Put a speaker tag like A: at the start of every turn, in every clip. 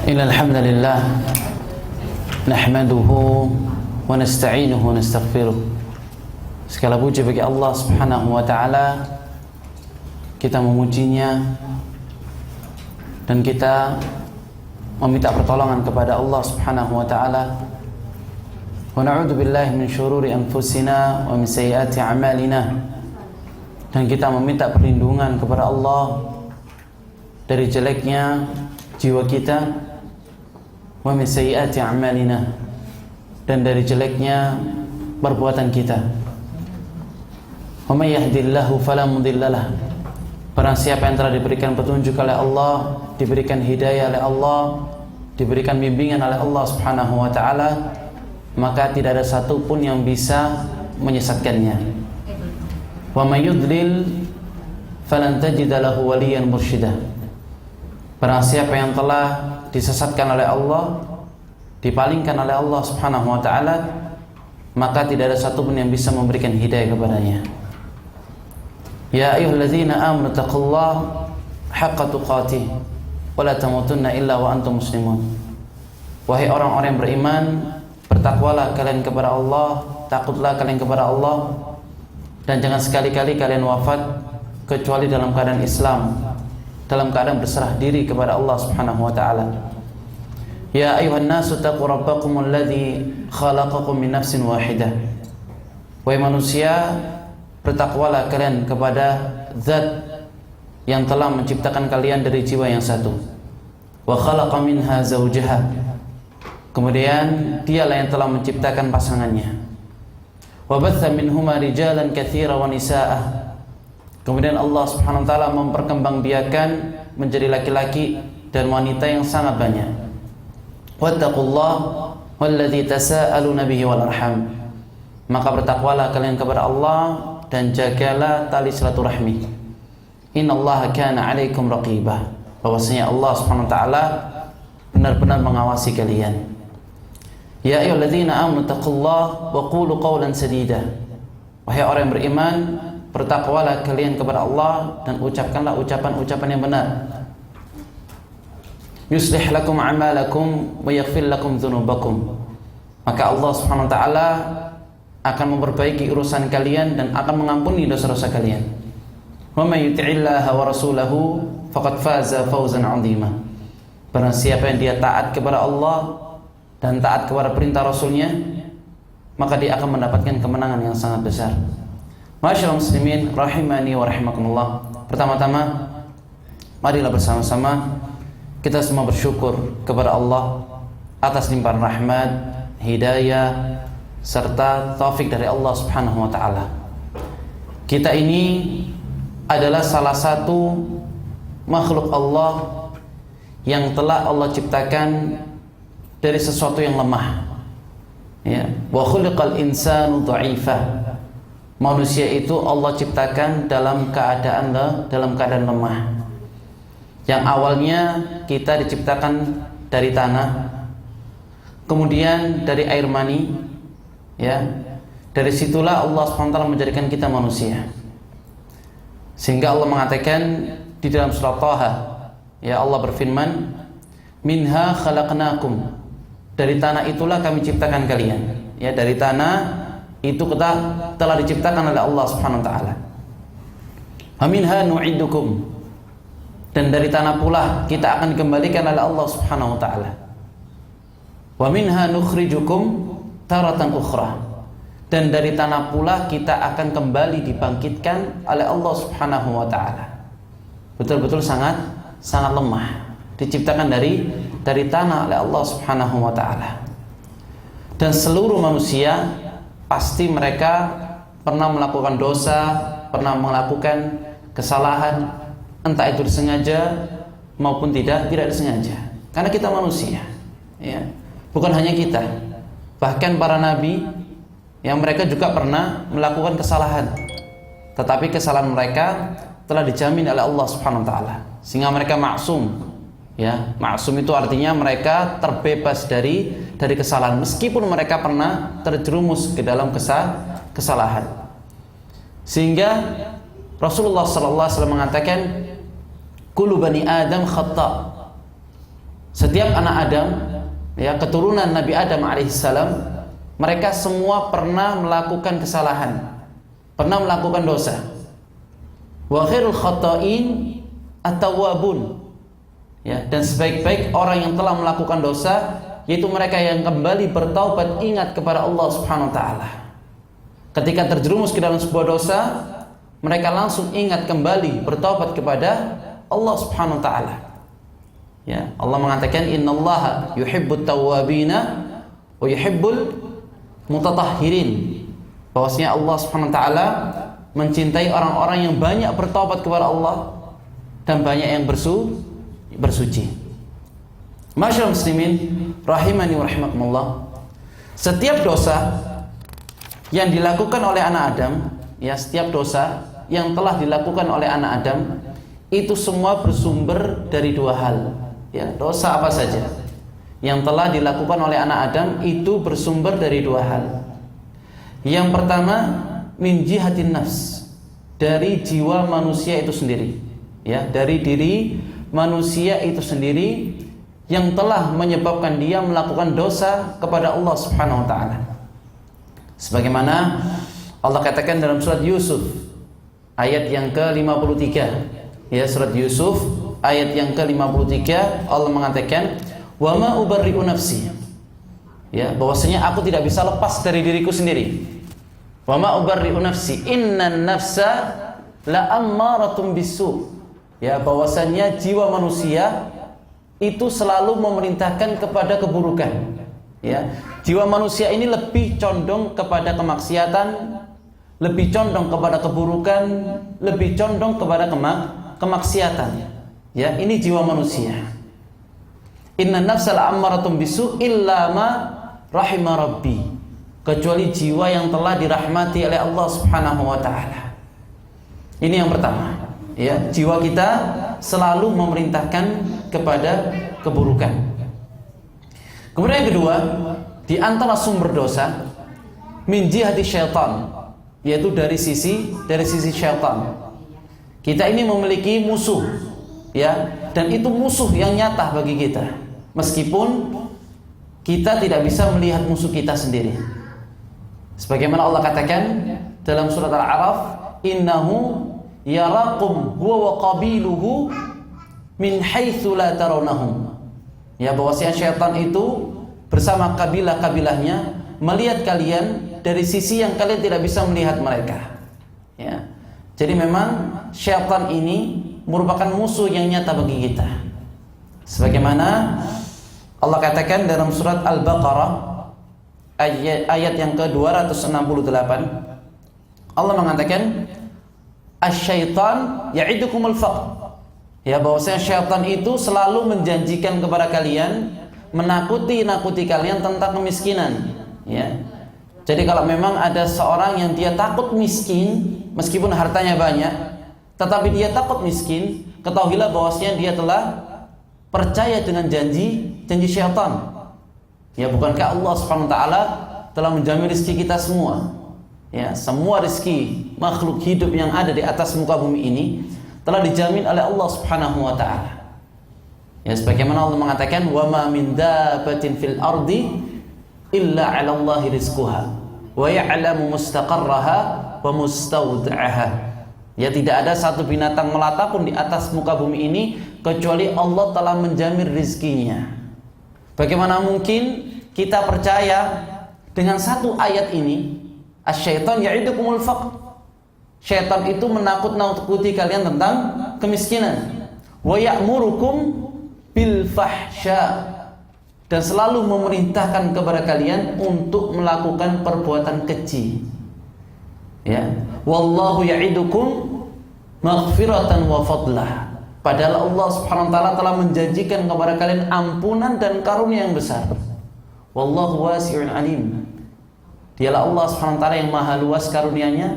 A: Innal hamdalillah nahmaduhu wa nasta'inuhu wa nastaghfiruh. Segala puji bagi Allah Subhanahu wa taala. Kita memujinya dan kita meminta pertolongan kepada Allah Subhanahu wa taala. Wa na'udzu billahi min syururi anfusina wa min sayyiati a'malina. Dan kita meminta perlindungan kepada Allah dari jeleknya jiwa kita, wa min sayyiati a'malina, dan dari jeleknya perbuatan kita. Wa may yahdihillahu fala mudhillalah. Barang siapa yang telah diberikan petunjuk oleh Allah, diberikan hidayah oleh Allah, diberikan bimbingan oleh Allah Subhanahu wa taala, maka tidak ada satupun yang bisa menyesatkannya. Wa may yudlil falan tajida lahu waliyan mursyida. Barang siapa yang telah disesatkan oleh Allah, dipalingkan oleh Allah Subhanahu wa taala, maka tidak ada satupun yang bisa memberikan hidayah kepadanya. Ya ayyuhalladzina amanu taqullaha haqqa tuqatih wa la tamutunna illa wa antum muslimun. Wahai orang-orang yang beriman, bertakwalah kalian kepada Allah, takutlah kalian kepada Allah, dan jangan sekali-kali kalian wafat kecuali dalam keadaan Islam, dalam keadaan berserah diri kepada Allah Subhanahu wa taala. Ya ayuhan nasu taqu rabbakumul ladzi khalaqakum min nafsin wahidah. Wahai manusia, bertakwalah kalian kepada Zat yang telah menciptakan kalian dari jiwa yang satu. Wa khalaqa minha zawjaha. Kemudian dialah yang telah menciptakan pasangannya. Wa batha minhuma rijalan katsira wa nisaa. Kemudian Allah Subhanahu wa taala memperkembangbiakan menjadi laki-laki dan wanita yang sangat banyak. Wattaqullaha walladzi tasaaluna bihi wal arham. Maka bertakwalah kalian kepada Allah dan jagalah tali silaturahmi. Innallaha kana 'alaikum raqibah. Bahwasanya Allah Subhanahu wa taala benar-benar mengawasi kalian. Ya ayyuhalladzina amanu taqullaha wa qulu qawlan sadida. Wahai orang yang beriman, bertakwalah kalian kepada Allah dan ucapkanlah ucapan-ucapan yang benar. Yuslih lakum a'malakum wa yaghfir lakum dzunubakum. Maka Allah Subhanahu wa taala akan memperbaiki urusan kalian dan akan mengampuni dosa-dosa kalian. Wa may yuti'illaha wa rasulahu faqad faza fawzan 'azima. Barang siapa yang dia taat kepada Allah dan taat kepada perintah Rasulnya, maka dia akan mendapatkan kemenangan yang sangat besar. Masyaallah muslimin rahimani wa rahimakumullah. Pertama-tama, marilah bersama-sama kita semua bersyukur kepada Allah atas limpahan rahmat, hidayah, serta taufik dari Allah Subhanahu wa taala. Kita ini adalah salah satu makhluk Allah yang telah Allah ciptakan dari sesuatu yang lemah. Ya, wa khuliqal insanu dha'ifa. Manusia itu Allah ciptakan dalam keadaan lemah. Yang awalnya kita diciptakan dari tanah, kemudian dari air mani, ya. Dari situlah Allah SWT menjadikan kita manusia. Sehingga Allah mengatakan di dalam surah Thaha, ya, Allah berfirman, "Minha khalaqnakum." Dari tanah itulah kami ciptakan kalian. Ya, dari tanah itu kita telah diciptakan oleh Allah Subhanahu wa taala. "Wa minha nu'idukum." Dan dari tanah pula kita akan dikembalikan oleh Allah Subhanahu wa taala. "Wa minha nukhrijukum taratan ukhra." Dan dari tanah pula kita akan kembali dibangkitkan oleh Allah Subhanahu wa taala. Betul-betul sangat lemah. Diciptakan dari tanah oleh Allah Subhanahu wa taala. Dan seluruh manusia pasti mereka pernah melakukan dosa, pernah melakukan kesalahan, entah itu disengaja maupun tidak disengaja. Karena kita manusia, ya. Bukan hanya kita, bahkan para nabi yang mereka juga pernah melakukan kesalahan. Tetapi kesalahan mereka telah dijamin oleh Allah Subhanahu wa taala, sehingga mereka maksum. Ya, maksum itu artinya mereka terbebas dari kesalahan meskipun mereka pernah terjerumus ke dalam kesalahan. Sehingga Rasulullah sallallahu alaihi wasallam mengatakan, "Kullu bani Adam khata'." Setiap anak Adam, ya, keturunan Nabi Adam alaihissalam, mereka semua pernah melakukan kesalahan, pernah melakukan dosa. Wa khairul khata'in at-tawwabun. Ya, dan sebaik-baik orang yang telah melakukan dosa yaitu mereka yang kembali bertaubat, ingat kepada Allah Subhanahu wa taala. Ketika terjerumus ke dalam sebuah dosa, mereka langsung ingat kembali bertaubat kepada Allah Subhanahu wa taala. Ya, Allah mengatakan innallaha yuhibbut tawwabina wa yuhibbul mutatahhirin. Bahwasanya Allah Subhanahu wa taala mencintai orang-orang yang banyak bertaubat kepada Allah dan banyak yang bersuci. Masyaallah muslimin rahimani wa rahimakumullah. Setiap dosa yang dilakukan oleh anak Adam, ya, setiap dosa yang telah dilakukan oleh anak Adam itu semua bersumber dari dua hal. Ya, dosa apa saja yang telah dilakukan oleh anak Adam itu bersumber dari dua hal. Yang pertama, min jihatin nafs, dari jiwa manusia itu sendiri, ya, dari diri manusia itu sendiri yang telah menyebabkan dia melakukan dosa kepada Allah Subhanahu wa taala. Sebagaimana Allah katakan dalam surat Yusuf ayat yang ke-53, ya, surat Yusuf ayat yang ke-53, Allah mengatakan wa ma ubarri'u nafsi, ya, bahwasanya aku tidak bisa lepas dari diriku sendiri. Wa ma ubarri'u nafsi innan nafsa la ammaratun bisu, ya, bahwasanya jiwa manusia itu selalu memerintahkan kepada keburukan. Ya, jiwa manusia ini lebih condong kepada kemaksiatan, lebih condong kepada keburukan, lebih condong kepada kemaksiatan. Ya, ini jiwa manusia. Inna nafsal ammaratun bisu illa ma rahima rabbi, kecuali jiwa yang telah dirahmati oleh Allah Subhanahu wa taala. Ini yang pertama, ya, jiwa kita selalu memerintahkan kepada keburukan. Kemudian yang kedua, di antara sumber dosa min jihati syaitan, yaitu dari sisi syaitan. Kita ini memiliki musuh, ya, dan itu musuh yang nyata bagi kita, meskipun kita tidak bisa melihat musuh kita sendiri. Sebagaimana Allah katakan dalam surat Al-A'raf, innahu yarakum huwa wa qabiluhu min haitsu la tarawnahum. Ya, bahwasanya syaitan itu bersama kabilah-kabilahnya melihat kalian dari sisi yang kalian tidak bisa melihat mereka. Ya. Jadi memang syaitan ini merupakan musuh yang nyata bagi kita. Sebagaimana Allah katakan dalam surat Al-Baqarah ayat yang ke-268, Allah mengatakan asy-syaitan ya'idukumul faqr. Ya, bahwasanya syaitan itu selalu menjanjikan kepada kalian, menakuti kalian tentang kemiskinan. Ya. Jadi kalau memang ada seorang yang dia takut miskin, meskipun hartanya banyak, tetapi dia takut miskin, ketahuilah bahwasanya dia telah percaya dengan janji syaitan. Ya, bukankah Allah Subhanahu wa taala telah menjamin rezeki kita semua? Ya, semua rezeki makhluk hidup yang ada di atas muka bumi ini telah dijamin oleh Allah Subhanahu wa taala. Ya, sebagaimana Allah mengatakan wa ma min dabbatin fil ardi illa 'ala Allahi rizquha wa ya'lamu mustaqarraha wa mustawda'aha. Ya, tidak ada satu binatang melata pun di atas muka bumi ini kecuali Allah telah menjamin rizkinya. Bagaimana mungkin kita percaya dengan satu ayat ini, asy-syaitan ya'idukumul faqr, syaitan itu menakut-nakuti kalian tentang kemiskinan, wa ya'murukum bil fahsya, dan selalu memerintahkan kepada kalian untuk melakukan perbuatan keji. Ya, wallahu ya'idukum maghfiratan wa fadlah, padahal Allah Subhanahu wa taala telah menjanjikan kepada kalian ampunan dan karunia yang besar. Wallahu wasi'un alim, dialah Allah Subhanahu wa taala yang maha luas karunia-Nya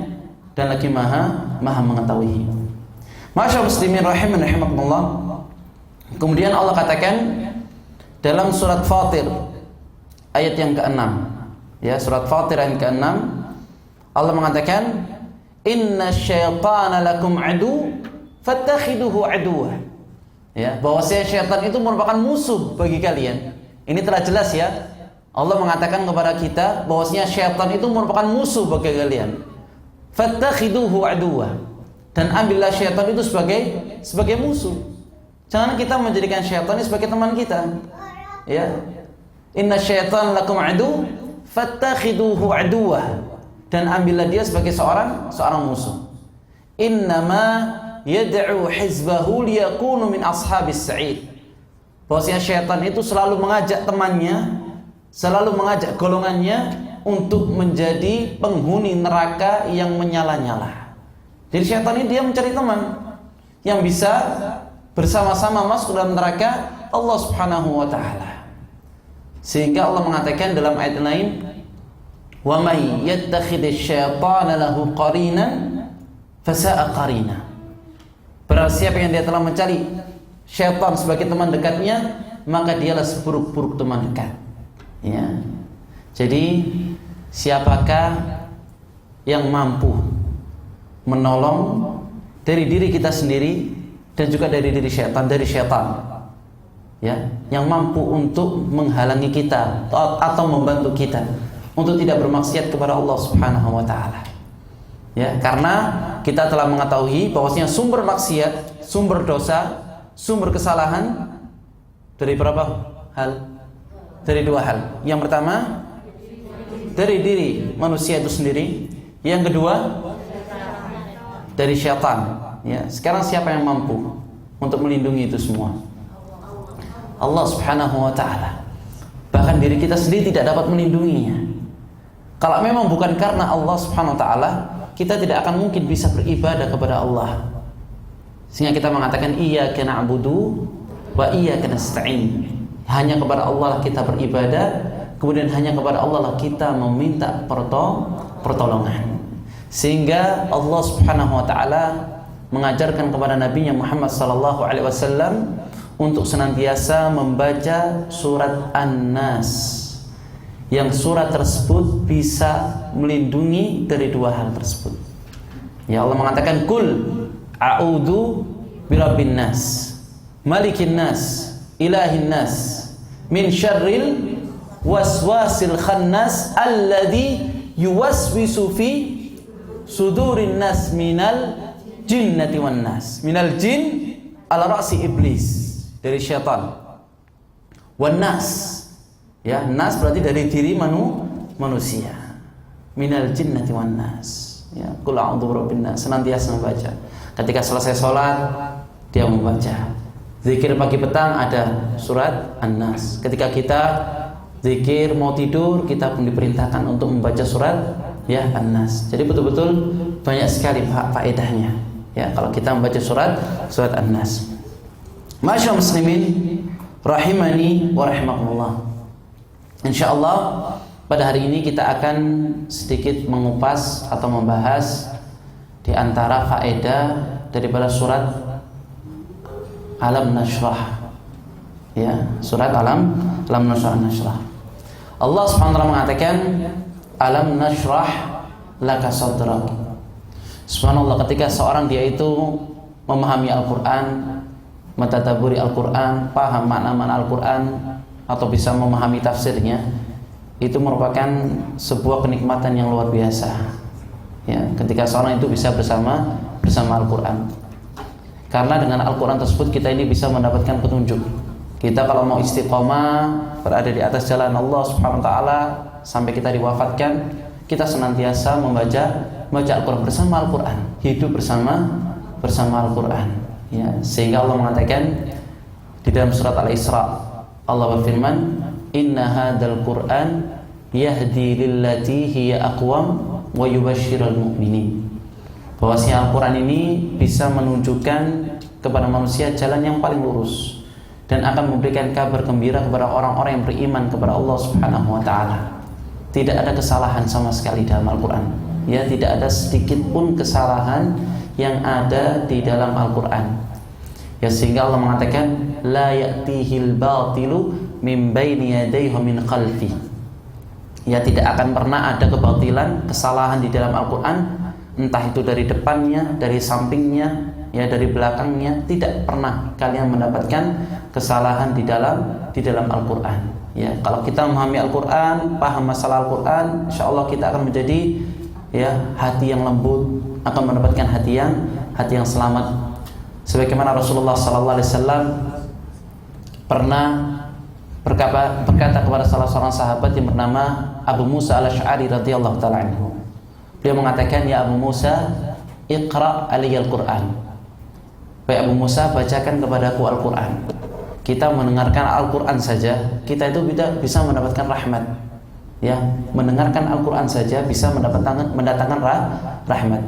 A: dan lagi maha mengetahui. Masyaallah muslimin rahiman rahimakumullah. Kemudian Allah katakan dalam surat Fatir ayat yang ke-6, ya, surat Fatir ayat ke-6, Allah mengatakan inna syaitana lakum adu fattakhiduhu aduwwa. Ya, bahwasanya syaitan itu merupakan musuh bagi kalian. Ini telah jelas ya. Allah mengatakan kepada kita bahwasanya syaitan itu merupakan musuh bagi kalian. Fattakhiduhu aduwwa. Dan ambillah syaitan itu sebagai musuh. Jangan kita menjadikan syaitan ini sebagai teman kita. Ya. Inna syaitan lakum adu, fattakhiduhu aduwwa. Dan ambillah dia sebagai seorang musuh. Innama yad'u hizbahu liyakunu min ashabis sa'id. Bahwasanya syaitan itu selalu mengajak temannya, selalu mengajak golongannya untuk menjadi penghuni neraka yang menyala-nyala. Jadi syaitan ini dia mencari teman yang bisa bersama-sama masuk dalam neraka Allah Subhanahu wa taala. Sehingga Allah mengatakan dalam ayat lain, "Wa may yattakhidhish syaitana lahu qarinan fasa'a qarina." Barang siapa yang dia telah mencari syaitan sebagai teman dekatnya, maka dialah seburuk-buruk teman dekat. Ya. Jadi siapakah yang mampu menolong dari diri kita sendiri dan juga dari diri syaitan, ya, yang mampu untuk menghalangi kita atau membantu kita untuk tidak bermaksiat kepada Allah Subhanahu wa taala. Ya, karena kita telah mengetahui bahwasanya sumber maksiat, sumber dosa, sumber kesalahan dari berapa hal? Dari dua hal. Yang pertama, dari diri manusia itu sendiri. Yang kedua, dari syaitan. Ya, sekarang siapa yang mampu untuk melindungi itu semua? Allah Subhanahu wa taala. Bahkan diri kita sendiri tidak dapat melindunginya. Kalau memang bukan karena Allah Subhanahu wa taala, kita tidak akan mungkin bisa beribadah kepada Allah. Sehingga kita mengatakan iyyaka na'budu wa iyyaka nasta'in. Hanya kepada Allah lah kita beribadah, kemudian hanya kepada Allah lah kita meminta pertolongan. Sehingga Allah Subhanahu wa taala mengajarkan kepada Nabi Muhammad sallallahu alaihi wasallam untuk senantiasa membaca surat An-Nas. Yang surat tersebut bisa melindungi dari dua hal tersebut. Ya, Allah mengatakan kul a'udzu birabbin nas, malikin nas, ilahin nas, min syarril waswasil khannas alladzi yuwaswisu fi sudurin nas minal jinnati wan nas. Minal jin ala ra'si iblis, dari syaitan. Wan nas, ya, nas berarti dari diri manusia. Minal jinnati wan nas. Ya, qul a'udzu birabbin nas, senantiasa membaca. Ketika selesai sholat dia membaca. Zikir pagi petang ada surat An-Nas. Ketika kita zikir mau tidur, kita pun diperintahkan untuk membaca surat ya An-Nas. Jadi betul-betul banyak sekali faedahnya. Ya, kalau kita membaca surat An-Nas. Masyaallah muslimin rahimani wa rahimakumullah. Insyaallah pada hari ini kita akan sedikit mengupas atau membahas di antara faedah daripada surat Alam Nashrah. Ya, surat Alam Nashrah. Allah Subhanahu wa taala mengatakan Alam nashrah laka sadrak. Subhanallah, ketika seorang dia itu memahami Al-Qur'an, mentadabburi Al-Qur'an, paham makna-makna Al-Qur'an atau bisa memahami tafsirnya, itu merupakan sebuah kenikmatan yang luar biasa. Ya, ketika seorang itu bisa bersama Al-Qur'an. Karena dengan Al-Qur'an tersebut kita ini bisa mendapatkan petunjuk. Kita kalau mau istiqomah berada di atas jalan Allah Subhanahu wa taala sampai kita diwafatkan, kita senantiasa membaca Al-Qur'an, bersama Al-Qur'an, hidup bersama Al-Qur'an. Ya, sehingga Allah mengatakan di dalam surat Al-Isra, Allah berfirman, "Inna hadzal Qur'an yahdi lillati hiya aqwam wa yubashshirul mu'minin." Bahwasanya Al-Qur'an ini bisa menunjukkan kepada manusia jalan yang paling lurus dan akan memberikan kabar gembira kepada orang-orang yang beriman kepada Allah Subhanahu wa taala. Tidak ada kesalahan sama sekali dalam Al-Qur'an. Ya, tidak ada sedikit pun kesalahan yang ada di dalam Al-Qur'an. Ya, sehingga Allah mengatakan la ya'tihil batilu min baini yadayhi wa min khalfi. Ya, tidak akan pernah ada kebatilan, kesalahan di dalam Al-Qur'an, entah itu dari depannya, dari sampingnya, ya dari belakangnya tidak pernah kalian mendapatkan kesalahan di dalam Al-Qur'an. Ya, kalau kita memahami Al-Qur'an, paham masalah Al-Qur'an, insyaallah kita akan menjadi ya hati yang lembut, akan mendapatkan hati yang selamat. Sebagaimana Rasulullah sallallahu alaihi wasallam pernah berkata kepada salah seorang sahabat yang bernama Abu Musa al-Asy'ari radhiyallahu taala anhu. Beliau mengatakan, "Ya Abu Musa, iqra' aliyal Qur'an." Wahai Abu Musa, bacakan kepadaku Al-Qur'an. Kita mendengarkan Al-Qur'an saja, kita itu bisa mendapatkan rahmat. Ya, mendengarkan Al-Qur'an saja bisa mendatangkan rahmat.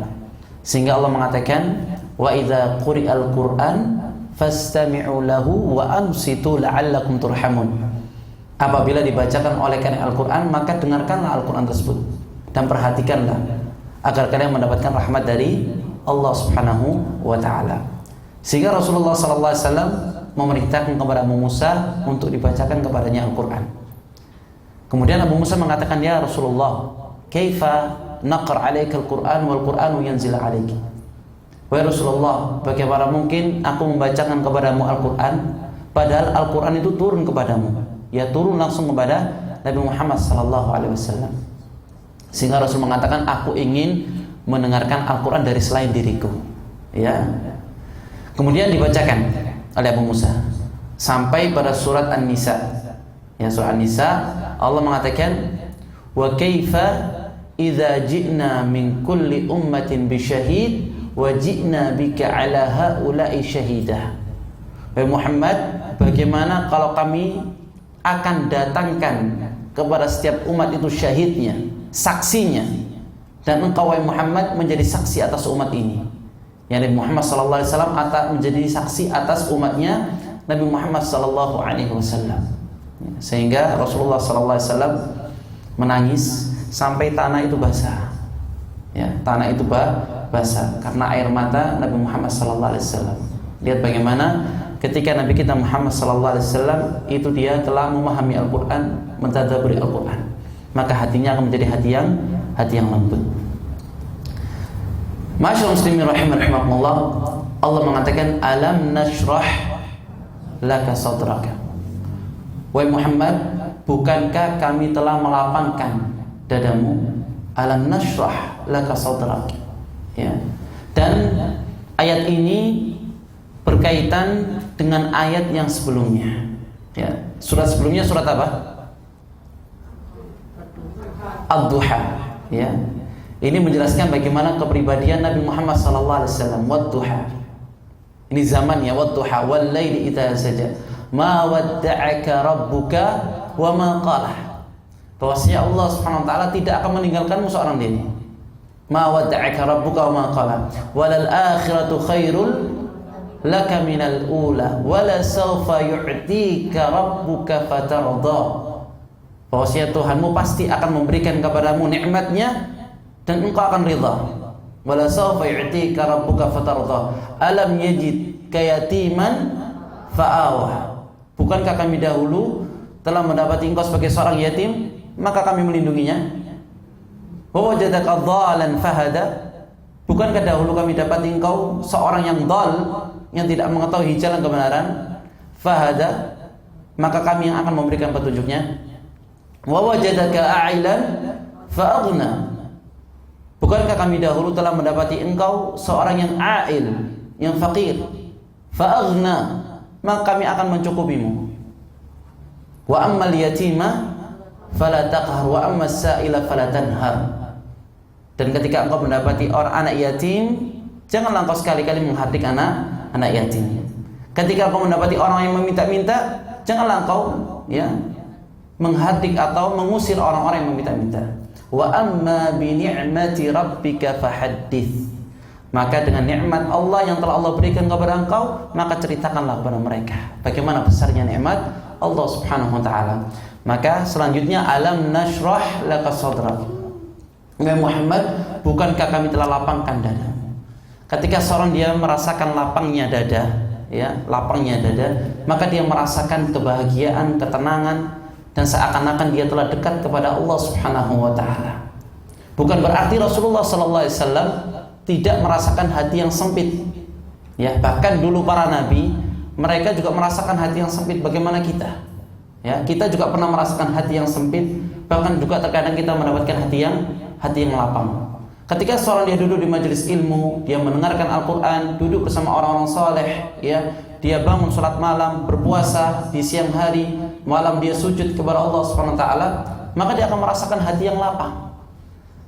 A: Sehingga Allah mengatakan, "Wa idza quri'al Qur'an fastami'u lahu wa ansitu la'allakum turhamun." Apabila dibacakan oleh kalian Al-Qur'an, maka dengarkanlah Al-Qur'an tersebut dan perhatikanlah agar kalian mendapatkan rahmat dari Allah Subhanahu wa taala. Sehingga Rasulullah sallallahu alaihi wasallam memerintahkan kepada Abu Musa untuk dibacakan kepadanya Al-Qur'an. Kemudian Abu Musa mengatakan, "Ya Rasulullah, kaifa naqra 'alaika al-Qur'an wal Qur'anu yanzil 'alaiki?" Wahai Rasulullah, bagaimana mungkin aku membacakan kepadamu Al-Qur'an padahal Al-Qur'an itu turun kepadamu? Ya, turun langsung kepada Nabi Muhammad sallallahu alaihi wasallam. Sehingga Rasul mengatakan, "Aku ingin mendengarkan Al-Qur'an dari selain diriku." Ya. Kemudian dibacakan oleh Abu Musa sampai pada surat An-Nisa. Ya, surat An-Nisa Allah mengatakan, "Wa kaifa idza ji'na min kulli ummatin bi syahid wa ji'na bika 'ala haula'i syahidah." Wahai Muhammad, bagaimana kalau kami akan datangkan kepada setiap umat itu syahidnya, saksinya, dan engkau wahai Muhammad menjadi saksi atas umat ini. Yang Nabi Muhammad sallallahu alaihi wasallam menjadi saksi atas umatnya Nabi Muhammad sallallahu alaihi wasallam. Sehingga Rasulullah sallallahu alaihi wasallam menangis sampai tanah itu basah. Ya, tanah itu basah karena air mata Nabi Muhammad sallallahu alaihi wasallam. Lihat bagaimana ketika Nabi kita Muhammad sallallahu alaihi wasallam itu dia telah memahami Al-Qur'an, mentadabburi Al-Qur'an, maka hatinya akan menjadi hati yang lembut. Masyaallah muslimin rahimakumullah, Allah mengatakan, "Alam nashrah laka sadraka." Wahai Muhammad, bukankah kami telah melapangkan dadamu? Alam nashrah laka sadraka. Ya. Dan ayat ini berkaitan dengan ayat yang sebelumnya. Ya. Surat sebelumnya surat apa? Ad-Duha. Ya. Ini menjelaskan bagaimana kepribadian Nabi Muhammad sallallahu alaihi wasallam. Wad-duha. Ini zamannya wad-duha wal laili idza saja. Ma wadda'aka rabbuka wa ma qala. Bahwasanya Allah Subhanahu wa taala tidak akan meninggalkanmu seorang diri. Ma wadda'aka rabbuka wa ma qala. Walal akhiratu khairul laka minal ula wala sawfa yu'tika rabbuka fatarda. Bahwasanya Tuhanmu pasti akan memberikan kepadamu nikmatnya dan engkau akan ridha. Wala sawfa yu'tika rabbuka fatarda. Alam yajidka yatiman fa'awa. Bukankah kami dahulu telah mendapati engkau sebagai seorang yatim, maka kami melindunginya? Wa wajadaka dhalan fahada. Bukankah dahulu kami dapati engkau seorang yang dhal, yang tidak mengetahui jalan kebenaran? Fahada, maka kami yang akan memberikan petunjuknya. Wa wajadaka a'ilan fa'aghna. Bukankah kami dahulu telah mendapati engkau seorang yang a'il, yang fakir? Fa'aghna, maka kami akan mencukupimu. Wa ammal yatima fala taqhar wa ammas sa'ila fala tanhar. Dan ketika engkau mendapati orang anak yatim, janganlah engkau sekali-kali menghardik anak yatim. Ketika engkau mendapati orang yang meminta-minta, janganlah engkau menghardik atau mengusir orang-orang yang meminta-minta. Wa amma bi ni'mati rabbika fahaddits. Maka dengan nikmat Allah yang telah Allah berikan kepada engkau, maka ceritakanlah kepada mereka bagaimana besarnya nikmat Allah Subhanahu wa taala. Maka selanjutnya, alam nashrah laka sadrak. Muhammad, bukankah kami telah lapangkan dadamu? Ketika seorang dia merasakan lapangnya dada, maka dia merasakan kebahagiaan, ketenangan, dan seakan-akan dia telah dekat kepada Allah Subhanahu wa taala. Bukan berarti Rasulullah sallallahu alaihi wasallam tidak merasakan hati yang sempit. Ya, bahkan dulu para nabi mereka juga merasakan hati yang sempit bagaimana kita. Ya, kita juga pernah merasakan hati yang sempit, bahkan juga terkadang kita mendapatkan hati yang lapang. Ketika seorang dia duduk di majelis ilmu, dia mendengarkan Al-Qur'an, duduk bersama orang-orang saleh, ya, dia bangun salat malam, berpuasa di siang hari, malam dia sujud kepada Allah Subhanahu wa taala, maka dia akan merasakan hati yang lapang.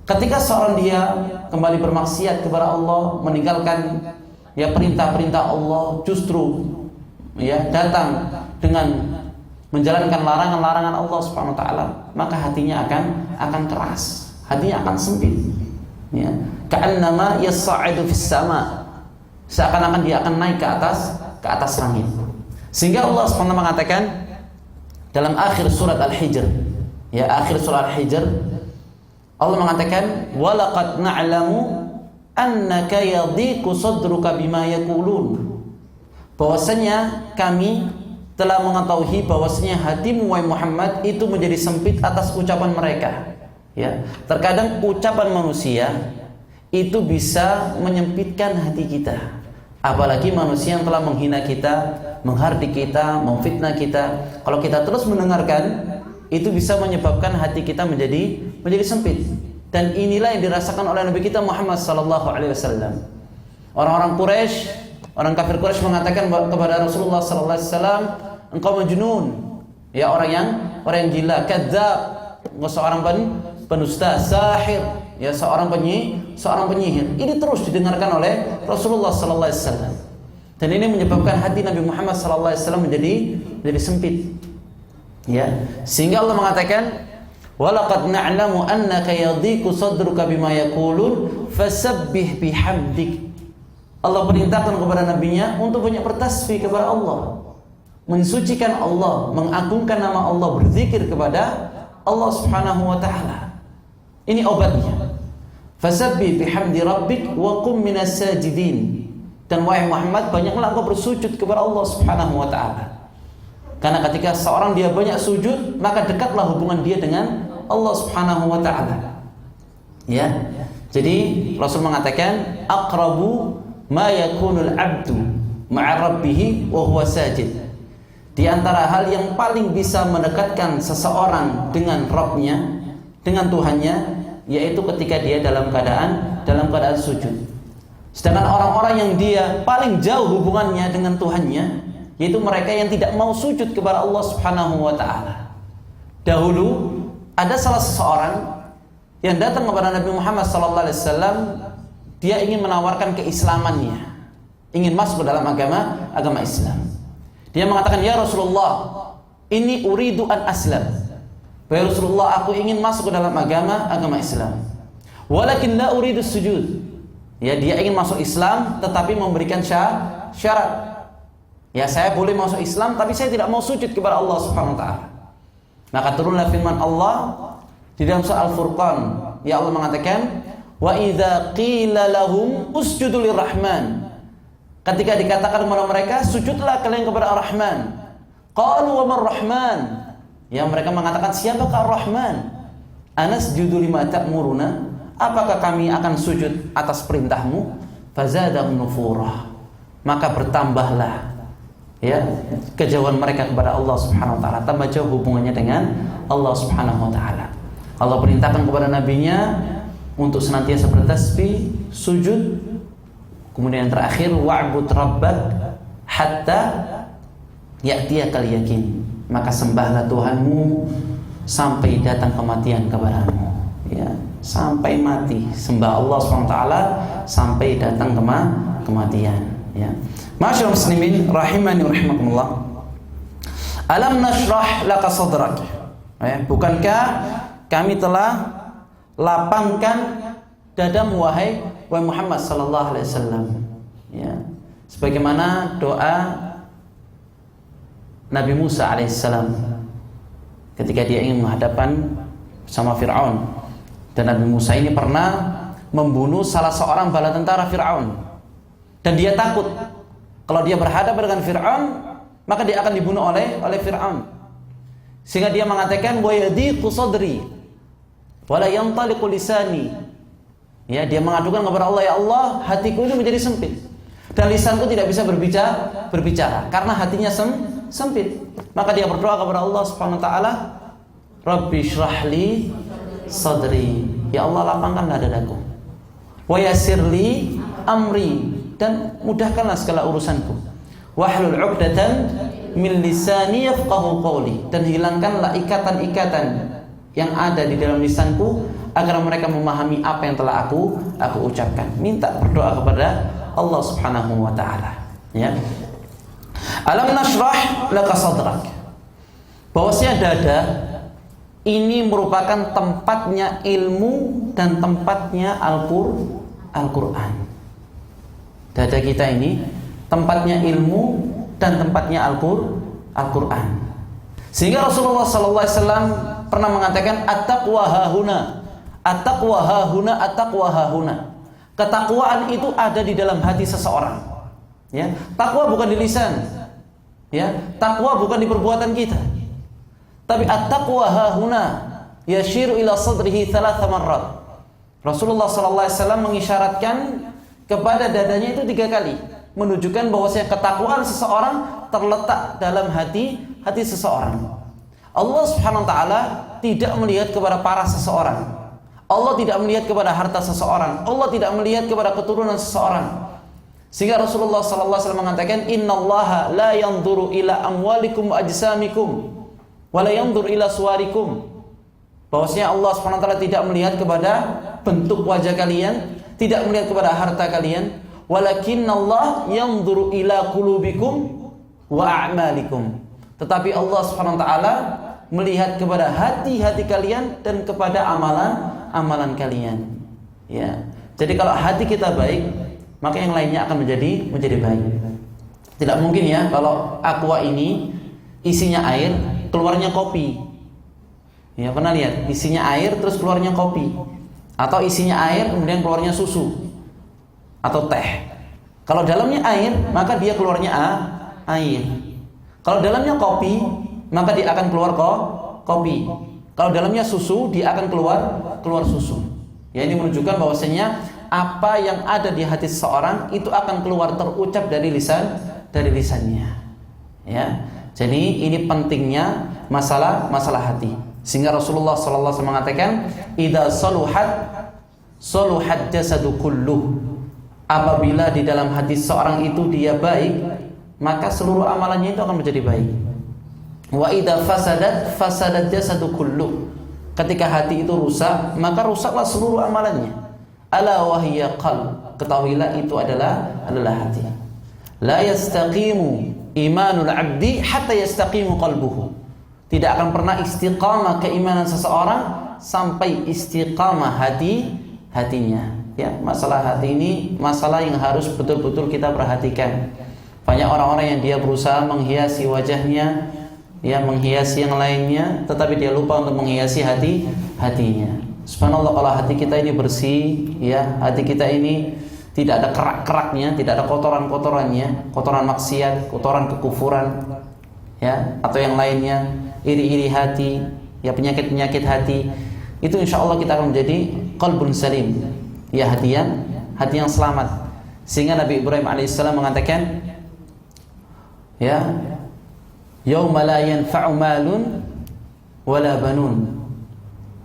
A: Ketika seorang dia kembali bermaksiat kepada Allah, meninggalkan ya perintah-perintah Allah, justru ya datang dengan menjalankan larangan-larangan Allah Subhanahu wa taala, maka hatinya akan keras, hatinya akan sempit. Ya, ka'annama yas'adu fis sama. Seakan-akan dia akan naik ke atas langit. Sehingga Allah Subhanahu wa taala mengatakan dalam akhir surat Al-Hijr, ya akhir surat Al-Hijr, Allah mengatakan walaqad na'lamu annaka yadhiqu sadruka bima yaqulun. Bahwasanya kami telah mengetahui bahwasanya hatimu wahai Muhammad itu menjadi sempit atas ucapan mereka. Ya, terkadang ucapan manusia itu bisa menyempitkan hati kita. Apalagi manusia yang telah menghina kita, menghardik kita, memfitnah kita. Kalau kita terus mendengarkan, itu bisa menyebabkan hati kita menjadi sempit. Dan inilah yang dirasakan oleh Nabi kita Muhammad sallallahu alaihi wasallam. Orang-orang Quraisy, orang kafir Quraisy mengatakan kepada Rasulullah sallallahu alaihi wasallam, engkau majnun. Ya, orang yang gila, kadzdzab, seorang penusta, sahir, ya seorang penyihir. Ini terus didengarkan oleh Rasulullah sallallahu alaihi wasallam. Dan ini menyebabkan hati Nabi Muhammad sallallahu alaihi wasallam menjadi sempit. Ya, sehingga Allah mengatakan walaqad na'lamu annaka yadhiqu sadruka bima yaqulun fasabbih bihamdik. Allah perintahkan kepada nabinya untuk banyak bertasbih kepada Allah, mensucikan Allah, mengagungkan nama Allah, berzikir kepada Allah Subhanahu wa taala. Ini obatnya. Fasabbih bihamdi rabbik wa qum minas sajidin. Dan wahai Muhammad, banyaklah engkau bersujud kepada Allah Subhanahu wa taala. Karena ketika seorang dia banyak sujud, maka dekatlah hubungan dia dengan Allah Subhanahu wa taala. Ya. Jadi Rasul mengatakan aqrabu ma yakunul 'abdu ma'a rabbih wa huwa sajid. Di antara hal yang paling bisa mendekatkan seseorang dengan Rabb-nya, dengan Tuhannya, yaitu ketika dia dalam keadaan sujud. Sedangkan orang-orang yang dia paling jauh hubungannya dengan Tuhannya, yaitu mereka yang tidak mau sujud kepada Allah Subhanahu wa taala. Dahulu ada salah seseorang yang datang kepada Nabi Muhammad sallallahu alaihi wasallam, dia ingin menawarkan keislamannya, ingin masuk ke dalam agama Islam. Dia mengatakan, "Ya Rasulullah, ini uridu an aslam." Ya Rasulullah, aku ingin masuk ke dalam agama Islam. Walakin la uridu sujud. Ya, dia ingin masuk Islam tetapi memberikan syarat. Ya, saya boleh masuk Islam tapi saya tidak mau sujud kepada Allah Subhanahu wa taala. Maka turunlah firman Allah di dalam surah Al-Furqan. Ya, Allah mengatakan, "Wa idza qila lahum usjudu lirrahman." Ketika dikatakan kepada mereka, sujudlah kalian kepada Ar-Rahman. Qalu wa mar-Rahman. Ya, mereka mengatakan, siapakah Ar-Rahman? Anasjudu lima ta'muruna? Apakah kami akan sujud atas perintahmu? Fazadahum nufura. Maka bertambahlah ya kejauhan mereka kepada Allah Subhanahu wa taala, tambah jauh hubungannya dengan Allah Subhanahu wa taala. Allah perintahkan kepada nabinya untuk senantiasa bertasbih, sujud, kemudian yang terakhir wa'bud rabbak hatta ya'tiyakal yakin. Maka sembahlah Tuhanmu sampai datang kematian kepadamu. Ya, sampai mati sembah Allah SWT sampai datang kematian. Ya, Ma'asyiral muslimin rahimani rahimakumullah. Alam nashrah laka sadrak. Ya, bukankah kami telah lapangkan dadamu wahai Muhammad sallallahu alaihi wasallam. Ya, sebagaimana doa Nabi Musa alaihissalam ketika dia ingin menghadapkan sama Fir'aun. Dan Nabi Musa ini pernah membunuh salah seorang bala tentara Fir'aun. Dan dia takut kalau dia berhadapan dengan Fir'aun, maka dia akan dibunuh oleh Fir'aun. Sehingga dia mengatakan wa yadiqu sadri wa la yantaliqu lisani. Ya, dia mengadukan kepada Allah, ya Allah, hatiku ini menjadi sempit. dan lisanku tidak bisa berbicara karena hatinya sempit. Maka dia berdoa kepada Allah Subhanahu wa taala, Rabbi shrahli sadri, ya Allah lapangkanlah dadaku, wa yassirli amri, dan mudahkanlah segala urusanku, wahlul 'uqdatan min lisani yafqahu qawli, dan hilangkanlah ikatan-ikatan yang ada di dalam lisanku agar mereka memahami apa yang telah aku ucapkan. Minta berdoa kepada Allah Subhanahu wa taala, ya. Alam nashrah laka sadrak. Bahwasanya dada ini merupakan tempatnya ilmu dan tempatnya Al-Qur'an. Dada kita ini tempatnya ilmu dan tempatnya Al-Qur'an. Sehingga Rasulullah sallallahu alaihi wasallam pernah mengatakan at-taqwa hahuna, at-taqwa hahuna, at-taqwa hahuna. Ketakwaan itu ada di dalam hati seseorang. Ya, takwa bukan di lisan. Ya, takwa bukan di perbuatan kita. Tapi at-taqwa hahuna yashiru ila sadrihi 3 marrat. Rasulullah sallallahu alaihi wasallam mengisyaratkan kepada dadanya itu 3 kali, menunjukkan bahwasanya ketakwaan seseorang terletak dalam hati seseorang. Allah Subhanahu wa taala tidak melihat kepada parah seseorang. Allah tidak melihat kepada harta seseorang. Allah tidak melihat kepada keturunan seseorang. Sehingga Rasulullah sallallahu alaihi wasallam mengatakan, "Innallaha la yanzuru ila amwalikum wa ajsamikum, wa la yanzuru ila suwarikum." Bahwasanya Allah Subhanahu wa taala tidak melihat kepada bentuk wajah kalian, tidak melihat kepada harta kalian, walakinnallah yanzuru ila qulubikum wa a'malikum. Tetapi Allah Subhanahu wa taala melihat kepada hati-hati kalian dan kepada amalan kalian. Ya. Jadi kalau hati kita baik, maka yang lainnya akan menjadi baik. Tidak mungkin ya kalau aqua ini isinya air, keluarnya kopi. Ya, pernah lihat? Isinya air terus keluarnya kopi. Atau isinya air kemudian keluarnya susu atau teh. Kalau dalamnya air, maka dia keluarnya air. Kalau dalamnya kopi, maka dia akan keluar kopi. Kalau dalamnya susu, dia akan keluar susu. Ya, ini menunjukkan bahwasanya apa yang ada di hati seseorang itu akan keluar terucap dari lisannya. Ya. Jadi ini pentingnya masalah hati. Sehingga Rasulullah sallallahu alaihi wasallam mengatakan, "Idza saluhat jasadu kulluh." Apabila di dalam hati seorang itu dia baik, maka seluruh amalannya itu akan menjadi baik. Wa idza fasadat jasadu kulluh. Ketika hati itu rusak, maka rusaklah seluruh amalannya. Ala wahiyya qalb. Ketahuilah itu adalah hati. La yastaqimu imanul 'abdi hatta yastaqimu qalbuhu. Tidak akan pernah istiqamah keimanan seseorang sampai istiqamah hatinya. Ya, masalah hati ini masalah yang harus betul-betul kita perhatikan. Banyak orang-orang yang dia berusaha menghiasi wajahnya, ya, menghiasi yang lainnya, tetapi dia lupa untuk menghiasi hatinya. Subhanallah, kalau hati kita ini bersih, ya, hati kita ini tidak ada kerak-keraknya, tidak ada kotoran-kotorannya, kotoran maksiat, kotoran kekufuran, ya, atau yang lainnya, iri-iri hati, ya, penyakit-penyakit hati, itu insya Allah kita akan menjadi qalbun salim, ya, hati yang selamat. Sehingga Nabi Ibrahim alaihissalam mengatakan, ya, yauma la yanfa'u malun wala banun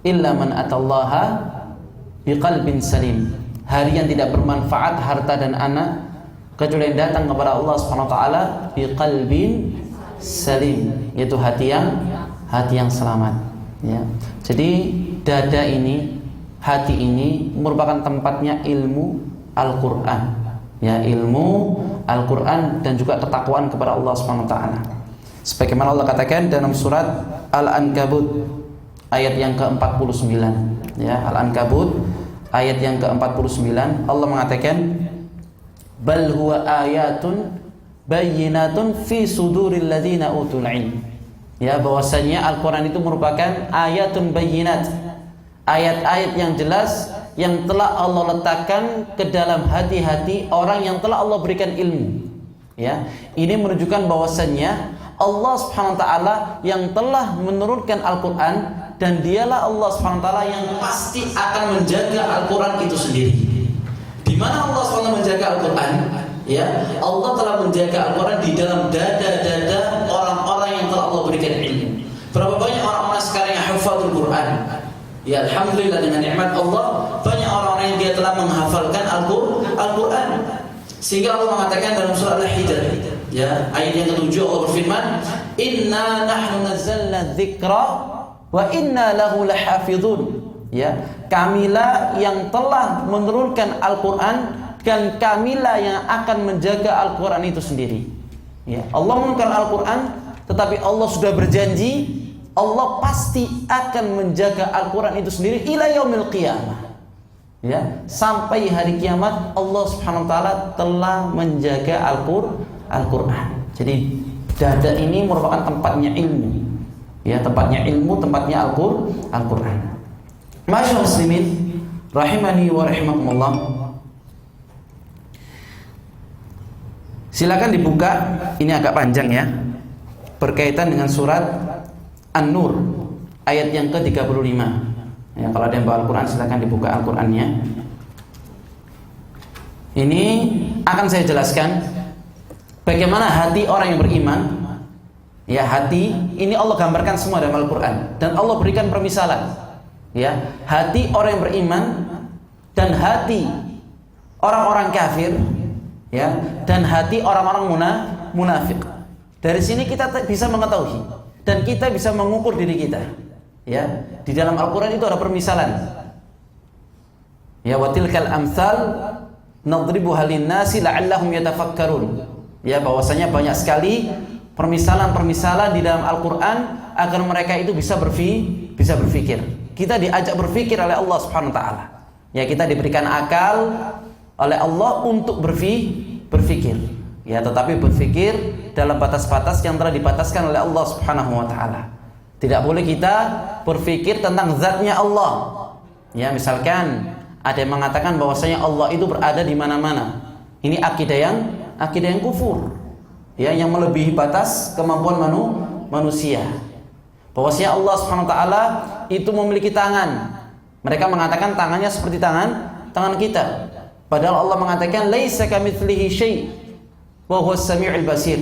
A: illa man atallaha biqalbin salim. Hari yang tidak bermanfaat harta dan anak kecuali yang datang kepada Allah Subhanahu wa taala biqalbin salim, yaitu hati yang selamat, ya. Jadi dada ini, hati ini merupakan tempatnya ilmu Al-Qur'an, ya, ilmu Al-Quran dan juga ketakwaan kepada Allah Subhanahu wa taala. Sebagaimana Allah katakan dalam surat Al-Ankabut ayat yang ke-49, ya, Al-Ankabut ayat yang ke-49, Allah mengatakan, bal huwa ayatun bayyinatun fi suduril ladzina utul ilm. Ya, bahwasanya Al-Quran itu merupakan ayatun bayyinat, ayat-ayat yang jelas yang telah Allah letakkan ke dalam hati-hati orang yang telah Allah berikan ilmu. Ya, ini menunjukkan bahwasannya Allah Subhanahu wa taala yang telah menurunkan Al-Qur'an, dan dialah Allah Subhanahu wa taala yang pasti akan menjaga Al-Qur'an itu sendiri. Di mana Allah SWT menjaga Al-Qur'an? Ya, Allah telah menjaga Al-Quran di dalam dada-dada orang-orang yang telah Allah berikan ilmu. Berapa banyak orang-orang sekarang yang hafal Al-Quran? Ya, alhamdulillah dengan nikmat Allah banyak orang-orang yang dia telah menghafalkan Al-Quran. Sehingga Allah mengatakan dalam surah Al-Hijr, ya, ayat yang ke-7 Allah berfirman, "Inna nahnu nazzalna dzikra wa inna lahu lahafizun." Ya, kamilah yang telah menurunkan Al-Quran dan kamilah yang akan menjaga Al-Quran itu sendiri. Ya, Allah menurunkan Al-Quran, tetapi Allah sudah berjanji Allah pasti akan menjaga Al-Quran itu sendiri ila yaumil qiyamah. Ya, sampai hari kiamat Allah Subhanahu wa taala telah menjaga Al-Quran. Jadi dada ini merupakan tempatnya ilmu. Ya, tempatnya ilmu, tempatnya Al-Quran. Masyaallah muslimin rahimani wa rahimakumullah. Silakan dibuka, ini agak panjang ya, berkaitan dengan surat An-Nur ayat yang ke-35. Ya, kalau ada yang bawa Al-Quran silakan dibuka Al-Qurannya. Ini akan saya jelaskan bagaimana hati orang yang beriman. Ya, hati ini Allah gambarkan semua dalam Al-Quran dan Allah berikan permisalan. Ya, hati orang yang beriman dan hati orang-orang kafir, ya, dan hati orang-orang munafik. Dari sini kita bisa mengetahui dan kita bisa mengukur diri kita. Ya, di dalam Al-Quran itu ada permisalan. Ya, wa tilkal amsal nadribuha lin-nasi la'allahum yatafakkarun. Ya, bahwasanya banyak sekali permisalan-permisalan di dalam Al-Quran agar mereka itu bisa berpikir. Kita diajak berpikir oleh Allah Subhanahu wa taala. Ya, kita diberikan akal oleh Allah untuk berpikir. Ya, tetapi berpikir dalam batas-batas yang telah dibataskan oleh Allah Subhanahu wa taala. Tidak boleh kita berpikir tentang zatnya Allah. Ya, misalkan ada yang mengatakan bahwasanya Allah itu berada di mana-mana. Ini akidah yang kufur. Ya, yang melebihi batas kemampuan manusia. Bahwasanya Allah Subhanahu wa taala itu memiliki tangan. Mereka mengatakan tangannya seperti tangan kita. Padahal Allah mengatakan laisa kamitslihi syai' wa huwas samiul basir.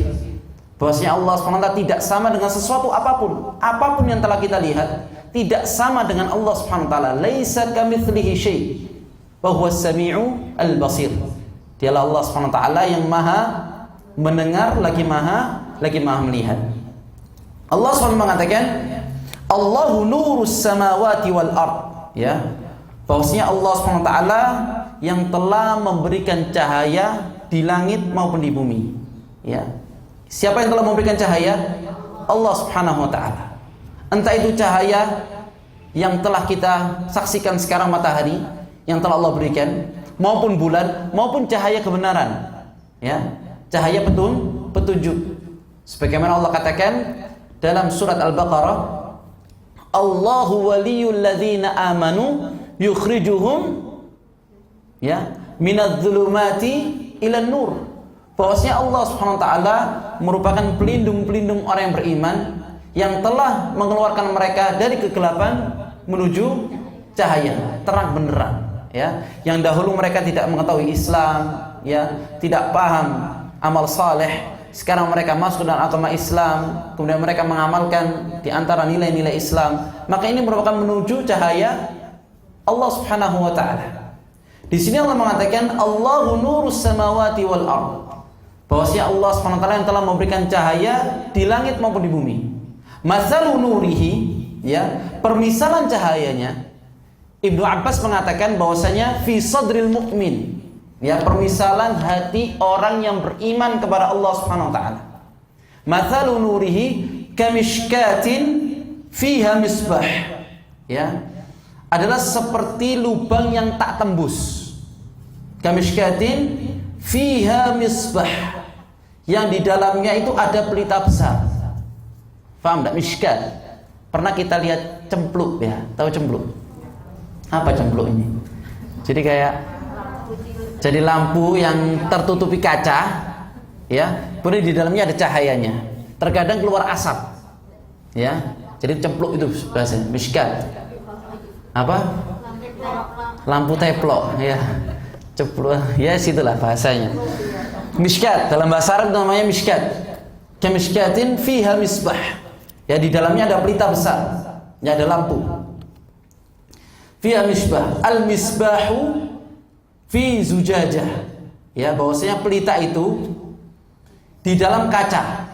A: Bahwasanya Allah SWT tidak sama dengan sesuatu apapun yang telah kita lihat, tidak sama dengan Allah Subhanahu wa taala. Laisa kamitslihi syai' wa huwas samiul basir. Dialah Allah Subhanahu wa taala yang Maha mendengar lagi Maha melihat. Allah SWT mengatakan Allahu nurus samawati wal ard. Ya, bahwasanya Allah SWT yang telah memberikan cahaya di langit maupun di bumi. Ya, siapa yang telah memberikan cahaya? Allah Subhanahu wa taala. Entah itu cahaya yang telah kita saksikan sekarang, matahari yang telah Allah berikan, maupun bulan, maupun cahaya kebenaran. Ya, cahaya petunjuk. Sebagaimana Allah katakan dalam surat Al-Baqarah, Allahu waliyul ladzina amanu yukhrijuhum, ya, minadh-dhulumati ilan nur. Bahwasanya Allah Subhanahu wa taala merupakan pelindung orang yang beriman yang telah mengeluarkan mereka dari kegelapan menuju cahaya terang benderang. Ya, yang dahulu mereka tidak mengetahui Islam, ya, tidak paham amal saleh. Sekarang mereka masuk dalam agama Islam, kemudian mereka mengamalkan di antara nilai-nilai Islam. Maka ini merupakan menuju cahaya Allah Subhanahu wa taala. Di sini Allah mengatakan Allahu nurus samawati wal ard. Bahwasanya Allah Subhanahu wa taala yang telah memberikan cahaya di langit maupun di bumi. Masalu nurihi, ya, permisalan cahayanya. Ibnu Abbas mengatakan bahwasanya fi sadril mu'min. Ya, permisalan hati orang yang beriman kepada Allah Subhanahu wa taala. Mathalu nurihi kamishkatin fiha misbah. Ya, adalah seperti lubang yang tak tembus. Kamishkatin fiha misbah, yang di dalamnya itu ada pelita besar. Paham enggak mishkat? Pernah kita lihat cempluk, ya? Tahu cempluk? Apa cempluk ini? Jadi lampu yang tertutupi kaca, ya, kemudian di dalamnya ada cahayanya. Terkadang keluar asap, ya. Jadi cempluk itu bahasa mishkat. Apa? Lampu teplok, ya. Ceplok, ya, situlah bahasanya. Mishkat, dalam bahasa Arab namanya mishkat. Kamishkatin fiha misbah. Ya, di dalamnya ada pelita besar. Ya, ada lampu. Fiha misbah. Al-misbahu fi zujajah. Ya, bahwasanya pelita itu di dalam kaca.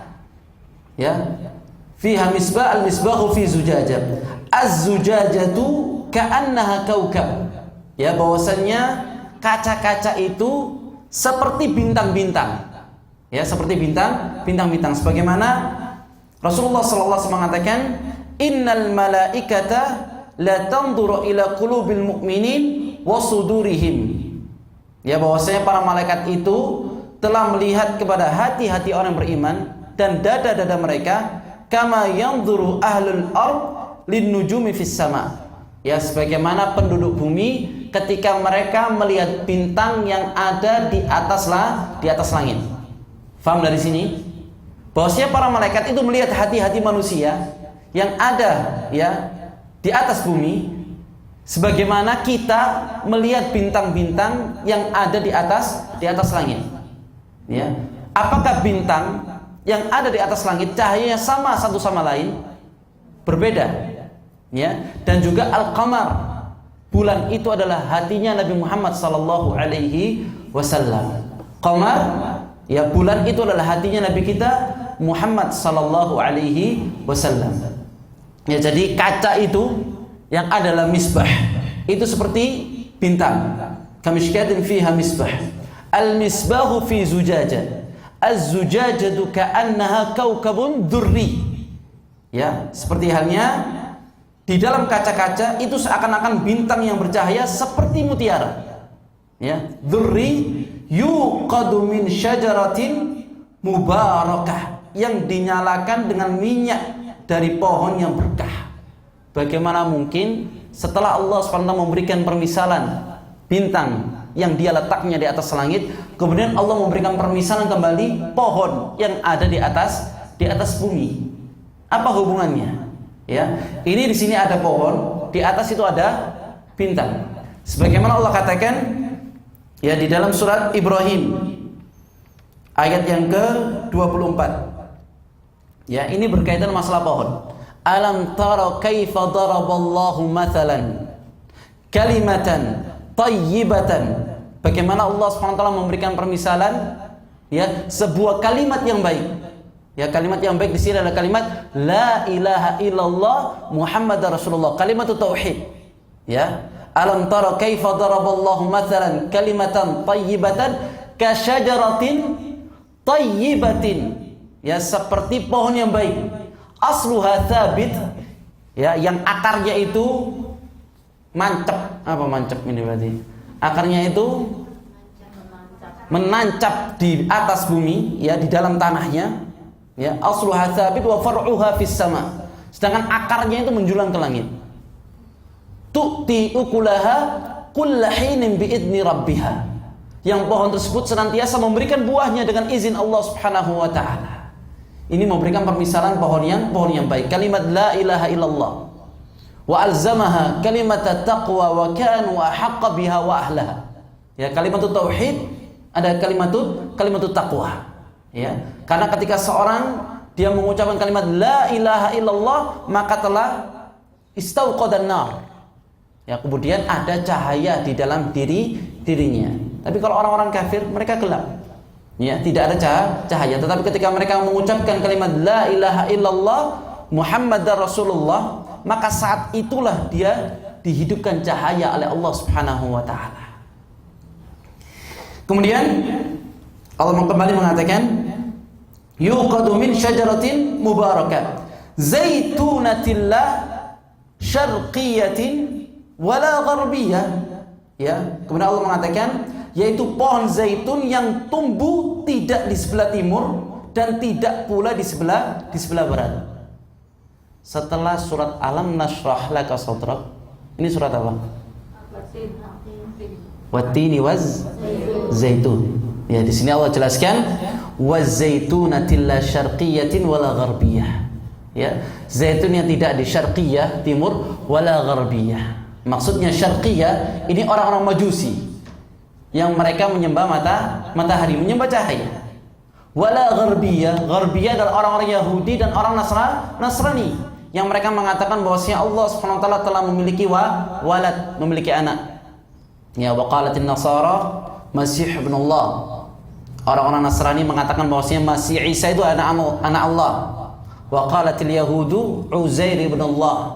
A: Ya. Fiha misbah, al-misbahu fi zujajah. Az-zujajatu ka'annaha kaukab. Ya, bahwasanya kaca-kaca itu seperti bintang-bintang. Ya, seperti bintang-bintang. Sebagaimana Rasulullah sallallahu alaihi wasallam mengatakan, "Innal malaikata la tanzuru ila qulubil mu'minin wa sudurihim." Ya, bahwasanya para malaikat itu telah melihat kepada hati-hati orang beriman dan dada-dada mereka, kama yanzuru ahlul ard lin nujumi fis sama. Ya, sebagaimana penduduk bumi ketika mereka melihat bintang yang ada di atas langit. Faham dari sini? Bahwasanya para malaikat itu melihat hati-hati manusia yang ada ya di atas bumi, sebagaimana kita melihat bintang-bintang yang ada di atas langit. Ya. Apakah bintang yang ada di atas langit cahayanya sama satu sama lain? Berbeda. Ya, dan juga al-qamar, bulan itu adalah hatinya Nabi Muhammad sallallahu alaihi wasallam. Qamar, ya, bulan itu adalah hatinya Nabi kita Muhammad sallallahu alaihi wasallam. Ya, jadi kaca itu yang adalah misbah itu seperti bintang. Kamishkatin fiha misbah. Al-misbahu fi zujajah. Az-zujajatu ka'annaha kaukabun durri. Ya, seperti halnya di dalam kaca-kaca itu seakan-akan bintang yang bercahaya seperti mutiara. Ya, dzurri yuqadu min syajaratin mubarakah, yang dinyalakan dengan minyak dari pohon yang berkah. Bagaimana mungkin setelah Allah SWT memberikan permisalan bintang yang dia letaknya di atas langit, kemudian Allah memberikan permisalan kembali pohon yang ada di atas bumi? Apa hubungannya? Ya, ini di sini ada pohon, di atas itu ada bintang. Sebagaimana Allah katakan ya di dalam surat Ibrahim ayat yang ke-24. Ya, ini berkaitan masalah pohon. Alam tara kaifa daraballahu mathalan kalimatan thayyibatan. Bagaimana Allah SWT memberikan permisalan ya sebuah kalimat yang baik. Ya, kalimat yang baik di sini adalah kalimat la ilaha illallah Muhammadar Rasulullah, kalimat tauhid. Ya, alam tara kaifa daraballahu mathalan kalimatan thayyibatan ka syajaratin thayyibatin. Ya, seperti pohon yang baik. Asluha tsabit. Ya, yang akarnya itu mancap. Apa mancap ini berarti? Akarnya itu menancap di atas bumi, ya, di dalam tanahnya. Ya, asluha tsabit wa far'uha fis sama. Sedangkan akarnya itu menjulang ke langit. Tu'ti ukulaha kullahinin biidni rabbiha. Yang pohon tersebut senantiasa memberikan buahnya dengan izin Allah Subhanahu wa taala. Ini memberikan permisalan pohon yang baik. Kalimat la ilaha illallah. Wa alzamaha kalimat taqwa wa kanu ahaqqa biha wa ahlaha. Ya, kalimat tauhid ada kalimat taqwa. Ya, karena ketika seorang dia mengucapkan kalimat la ilaha illallah, maka telah istauqadan nar. Ya, kemudian ada cahaya di dalam dirinya. Tapi kalau orang-orang kafir, mereka gelap. Ya, tidak ada cahaya. Tetapi ketika mereka mengucapkan kalimat la ilaha illallah Muhammadar Rasulullah, maka saat itulah dia dihidupkan cahaya oleh Allah Subhanahu wa taala. Kemudian Allah kembali mengatakan yuqadu min syajaratin mubarakah zaitunatillah syarqiyatin wala gharbiyah. Ya, kemudian Allah mengatakan yaitu pohon zaitun yang tumbuh tidak di sebelah timur dan tidak pula di sebelah barat. Setelah surat Alam Nashrah Laka Sadrak, ini surat apa? Wattini waz zaitun. Ya, di sini Allah jelaskan wazzaitunatil la syarqiyatin wala gharbiyah. Ya, zaitun yang tidak di syarqiyah timur wala gharbiyah. Maksudnya syarqiyah ini orang-orang Majusi. yang mereka menyembah matahari, menyembah cahaya. Wala gharbiyah, gharbiyah adalah orang-orang Yahudi dan orang Nasrani yang mereka mengatakan bahwasanya Allah Subhanahu wa taala telah memiliki walad, memiliki anak. Ya, waqalatin nasara Masih ibn Allah. Orang-orang Nasrani mengatakan bahwasanya Masih Isa itu anak Allah. Waqalatil yahudu Uzair ibn Allah.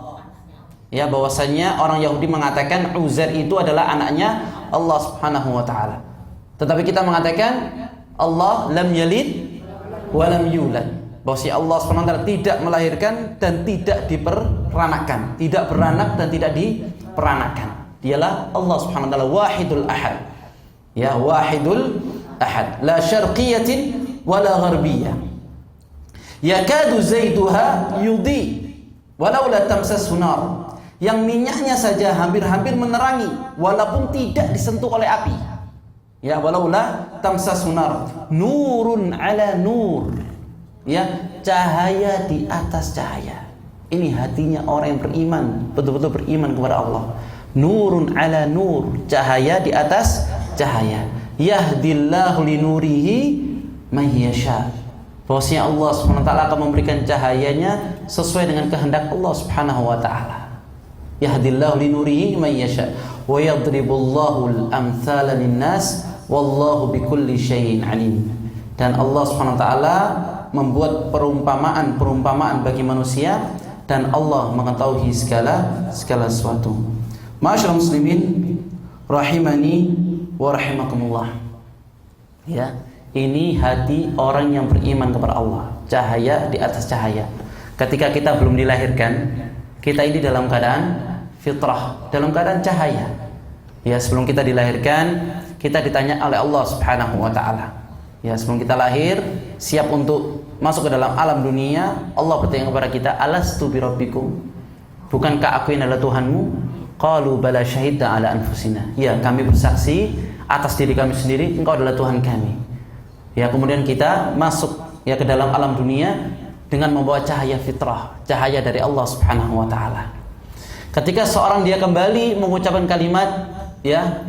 A: Ya, bahwasanya orang Yahudi mengatakan Uzair itu adalah anaknya Allah Subhanahu wa taala. Tetapi kita mengatakan Allah lam yalid wa lam yulad. Bahwasanya Allah Subhanahu wa taala tidak melahirkan dan tidak diperanakan, tidak beranak dan tidak diperanakan. Dialah Allah Subhanahu wa taala wahidul ahad. Ya, wahidul ahad, la syarqiyatin wala gharbiyah. Yakadu zaiduha yudi walau la tamsashu nar. Yang minyaknya saja hampir-hampir menerangi walaupun tidak disentuh oleh api. Ya, walau la tamsashu nar. Nurun ala nur. Ya, cahaya di atas cahaya. Ini hatinya orang yang beriman, betul-betul beriman kepada Allah. Nurun ala nur, cahaya di atas cahaya. Yahdillahu linurihi man yasha. Bahwasanya Allah Subhanahu wa taala akan memberikan cahayanya sesuai dengan kehendak Allah Subhanahu wa taala. Yahdillahu linurihi man yasha wa yadribullahu al-amthala lin-nas wallahu bikulli syai'in alim. Dan Allah Subhanahu wa taala membuat perumpamaan bagi manusia dan Allah mengetahui segala sesuatu. Ma'asyiral muslimin rahimani wa rahimakumullah. Ya, ini hati orang yang beriman kepada Allah, cahaya di atas cahaya. Ketika kita belum dilahirkan, kita ini dalam keadaan fitrah, dalam keadaan cahaya. Ya, sebelum kita dilahirkan, kita ditanya oleh Allah Subhanahu wa taala. Ya, sebelum kita lahir, siap untuk masuk ke dalam alam dunia, Allah bertanya kepada kita, alastu birabbikum? Bukankah aku ini adalah Tuhanmu? Qalu bala syahidna ala anfusina. Ya, kami bersaksi atas diri kami sendiri, engkau adalah Tuhan kami. Ya, kemudian kita masuk ya ke dalam alam dunia dengan membawa cahaya fitrah, cahaya dari Allah Subhanahu wa taala. Ketika seorang dia kembali mengucapkan kalimat ya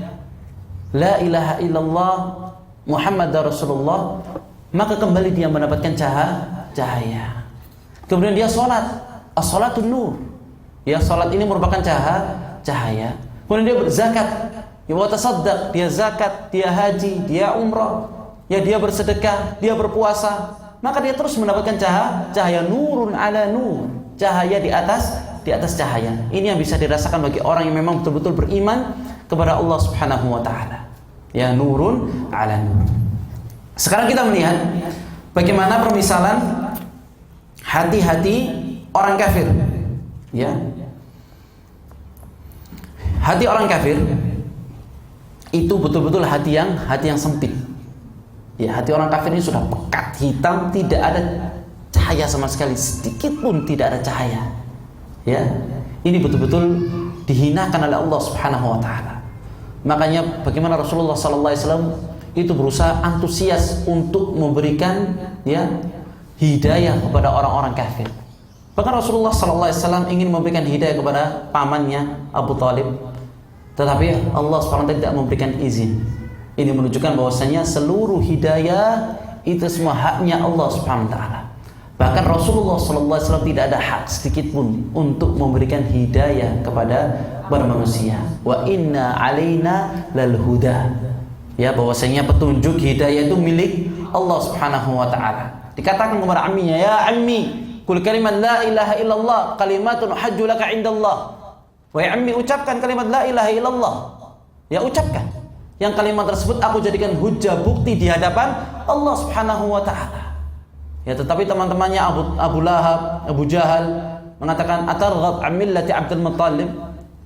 A: la ilaha illallah Muhammadar Rasulullah, maka kembali dia mendapatkan cahaya. Kemudian dia sholat, as-salatun nur. Ya, sholat ini merupakan cahaya. Kemudian dia berzakat, ya wa tasaddaq, dia zakat, dia haji, dia umrah, ya dia bersedekah, dia berpuasa, maka dia terus mendapatkan cahaya nurun ala nur, cahaya di atas cahaya. Ini yang bisa dirasakan bagi orang yang memang betul-betul beriman kepada Allah Subhanahu wa taala. Ya, nurun ala nur. Sekarang kita melihat bagaimana permisalan hati-hati orang kafir. Ya. Hati orang kafir itu betul-betul hati yang sempit. Ya, hati orang kafir ini sudah pekat, hitam, tidak ada cahaya sama sekali, sedikit pun tidak ada cahaya. Ya, ini betul-betul dihinakan oleh Allah Subhanahu wa taala. Makanya bagaimana Rasulullah sallallahu alaihi wasallam itu berusaha antusias untuk memberikan ya hidayah kepada orang-orang kafir. Bahkan Rasulullah sallallahu alaihi wasallam ingin memberikan hidayah kepada pamannya Abu Thalib, tetapi Allah Subhanahu wa taala tidak memberikan izin. Ini menunjukkan bahwasanya seluruh hidayah itu semua haknya Allah Subhanahu wa taala. Bahkan Rasulullah sallallahu alaihi wasallam tidak ada hak sedikit pun untuk memberikan hidayah kepada manusia. Wa inna alaina lal huda. Ya, bahwasanya petunjuk hidayah itu milik Allah Subhanahu wa taala. Dikatakan kepada amminya, ya ammi, qul kalimat la ilaha illallah kalimatun hajju laka indallah. Wahai ammi, ucapkan kalimat la ilaha illallah. Ya, ucapkan. Yang kalimat tersebut aku jadikan hujjah bukti di hadapan Allah Subhanahu wa taala. Ya, tetapi teman-temannya Abu Lahab, Abu Jahal mengatakan, atarghab an millati Abdul Muttalib?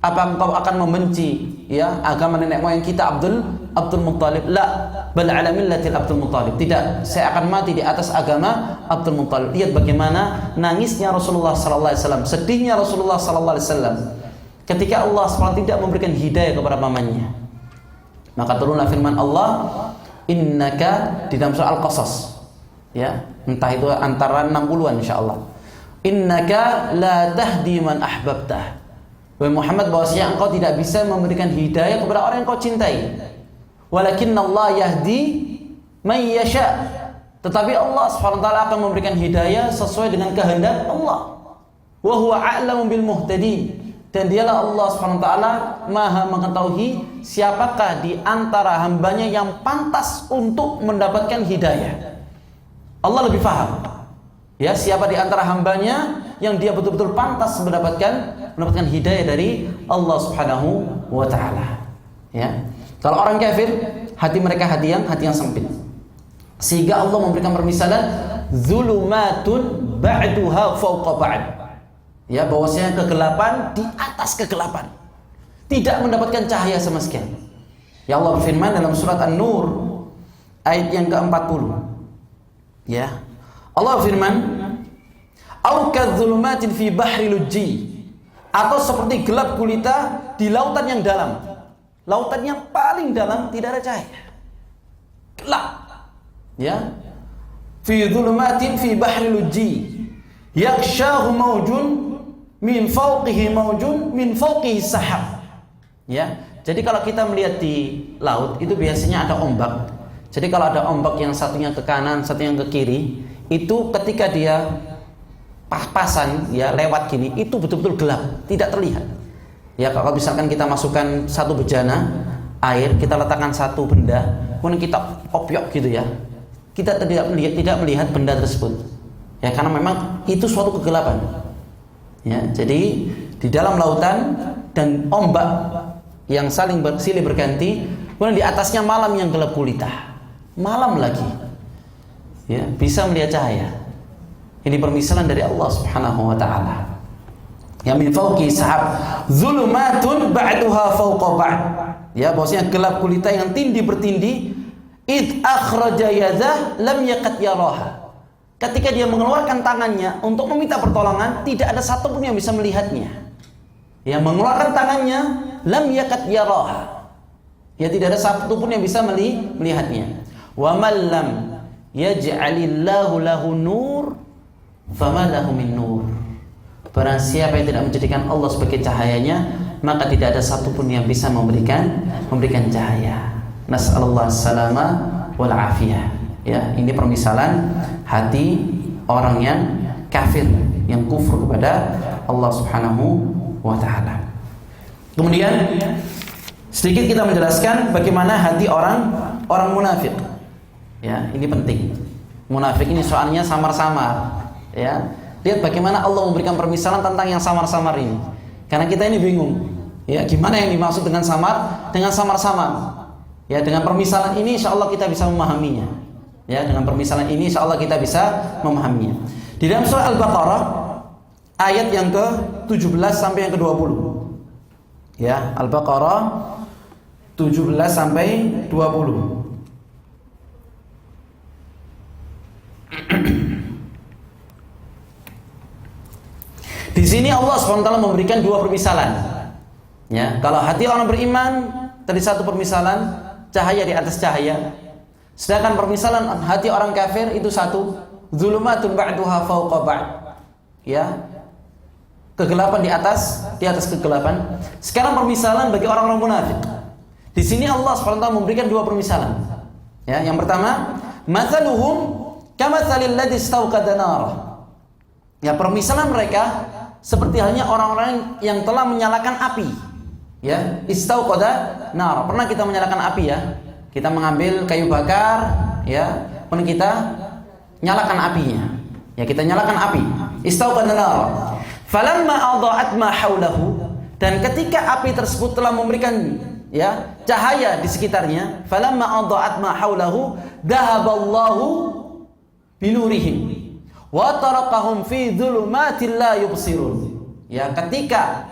A: Apa engkau akan membenci ya agama nenek moyang kita Abdul Muttalib? La, bal ala millati Abdul Muttalib. Tidak, saya akan mati di atas agama Abdul Muttalib. Lihat bagaimana nangisnya Rasulullah sallallahu alaihi wasallam, sedihnya Rasulullah sallallahu alaihi wasallam ketika Allah SWT tidak memberikan hidayah kepada pamannya. Maka turunlah firman Allah, innaka, di dalam surah Al-Qasas. Ya, entah itu antara 60-an insyaallah. Innaka la tahdi man ahbabtah. Wahai Muhammad, bahwasanya engkau tidak bisa memberikan hidayah kepada orang yang kau cintai. Walakinnallaha yahdi man yasha. Tetapi Allah Subhanahu wa taala akan memberikan hidayah sesuai dengan kehendak Allah. Wa huwa a'lamu bil muhtadin. Dan dialah Allah Subhanahu wa taala Maha mengetahui siapakah di antara hambanya yang pantas untuk mendapatkan hidayah. Allah lebih paham. Ya, siapa di antara hambanya yang dia betul-betul pantas mendapatkan hidayah dari Allah Subhanahu wa taala. Ya. Kalau orang kafir, hati mereka hati yang sempit. Sehingga Allah memberikan permisalan zulumatun ba'duha fawqa ba'd. Ya, bahwasanya kegelapan di atas kegelapan. Tidak mendapatkan cahaya sama sekali. Ya, Allah berfirman dalam surat An-Nur ayat yang ke-40. Ya. Allah berfirman, "Au kadzulumatin fi bahri lujji." Atau seperti gelap gulita di lautan yang dalam. Lautan yang paling dalam tidak ada cahaya. Gelap. Ya. Fi dzulumatin fi bahri lujji. Yakshahu maujun min fawqihi maujun min fawqihi sahab. Ya. Jadi kalau kita melihat di laut itu biasanya ada ombak. Jadi kalau ada ombak yang satunya ke kanan, satunya ke kiri, itu ketika dia pas-pasan ya lewat gini, itu betul-betul gelap, tidak terlihat. Ya, kalau misalkan kita masukkan satu bejana air, kita letakkan satu benda, kemudian kita opyok gitu ya, kita tidak melihat benda tersebut. Ya, karena memang itu suatu kegelapan. Ya, jadi di dalam lautan dan ombak yang saling silih berganti, kemudian di atasnya malam yang gelap gulita, malam lagi. Ya, bisa melihat cahaya. Ini permisalan dari Allah Subhanahu wa taala. Ya, min fawqi sahab zulumatun ba'duha fawqa ba'd. Ya, bahwasanya gelap gulita yang tindih bertindih, id akhraja yadah lam yakat yaraha. Ketika dia mengeluarkan tangannya untuk meminta pertolongan, tidak ada satupun yang bisa melihatnya. Ya, mengeluarkan tangannya lam yakat yaraha. Ya, tidak ada satupun yang bisa melihatnya. Wa man lam yaj'alillahu lahu nur fama lahu min nur. Barang siapa yang tidak menjadikan Allah sebagai cahayanya, maka tidak ada satupun yang bisa memberikan cahaya. Nas'alullah salama wal afiyah. Ya, ini permisalan hati orang yang kafir, yang kufur kepada Allah Subhanahu wa taala. Kemudian sedikit kita menjelaskan bagaimana hati orang munafik. Ya, ini penting. Munafik ini soalnya samar-samar. Ya, lihat bagaimana Allah memberikan permisalan tentang yang samar-samar ini. Karena kita ini bingung. Ya, gimana yang dimaksud dengan samar? Dengan samar-samar. Ya, dengan permisalan ini insya Allah kita bisa memahaminya. Ya, dengan permisalan ini insya Allah kita bisa memahaminya. Di dalam surah Al-Baqarah ayat yang ke-17 sampai yang ke-20. Ya, Al-Baqarah 17 sampai 20. Di sini Allah SWT memberikan dua permisalan. Ya, kalau hati orang beriman tadi satu permisalan, cahaya di atas cahaya. Sedangkan permisalan hati orang kafir itu satu, zulumatun ba'duha fawqa ba'd. Ya, kegelapan di atas kegelapan. Sekarang permisalan bagi orang-orang munafik. Di sini Allah SWT memberikan dua permisalan. Ya, yang pertama, mathaluhum kamathalil ladzi istawqada nara. Ya, permisalan mereka seperti halnya orang-orang yang telah menyalakan api. Ya, istauqada nar. Pernah kita menyalakan api ya? Kita mengambil kayu bakar, ya, kemudian kita nyalakan apinya. Ya, kita nyalakan api. Istauqada nar. Falamma adha'at ma haulahu, dan ketika api tersebut telah memberikan ya cahaya di sekitarnya, falamma adha'at ma haulahu dhahaballahu binurihim wa tarakahum fi dhulumatin la yubsirun. Ya, ketika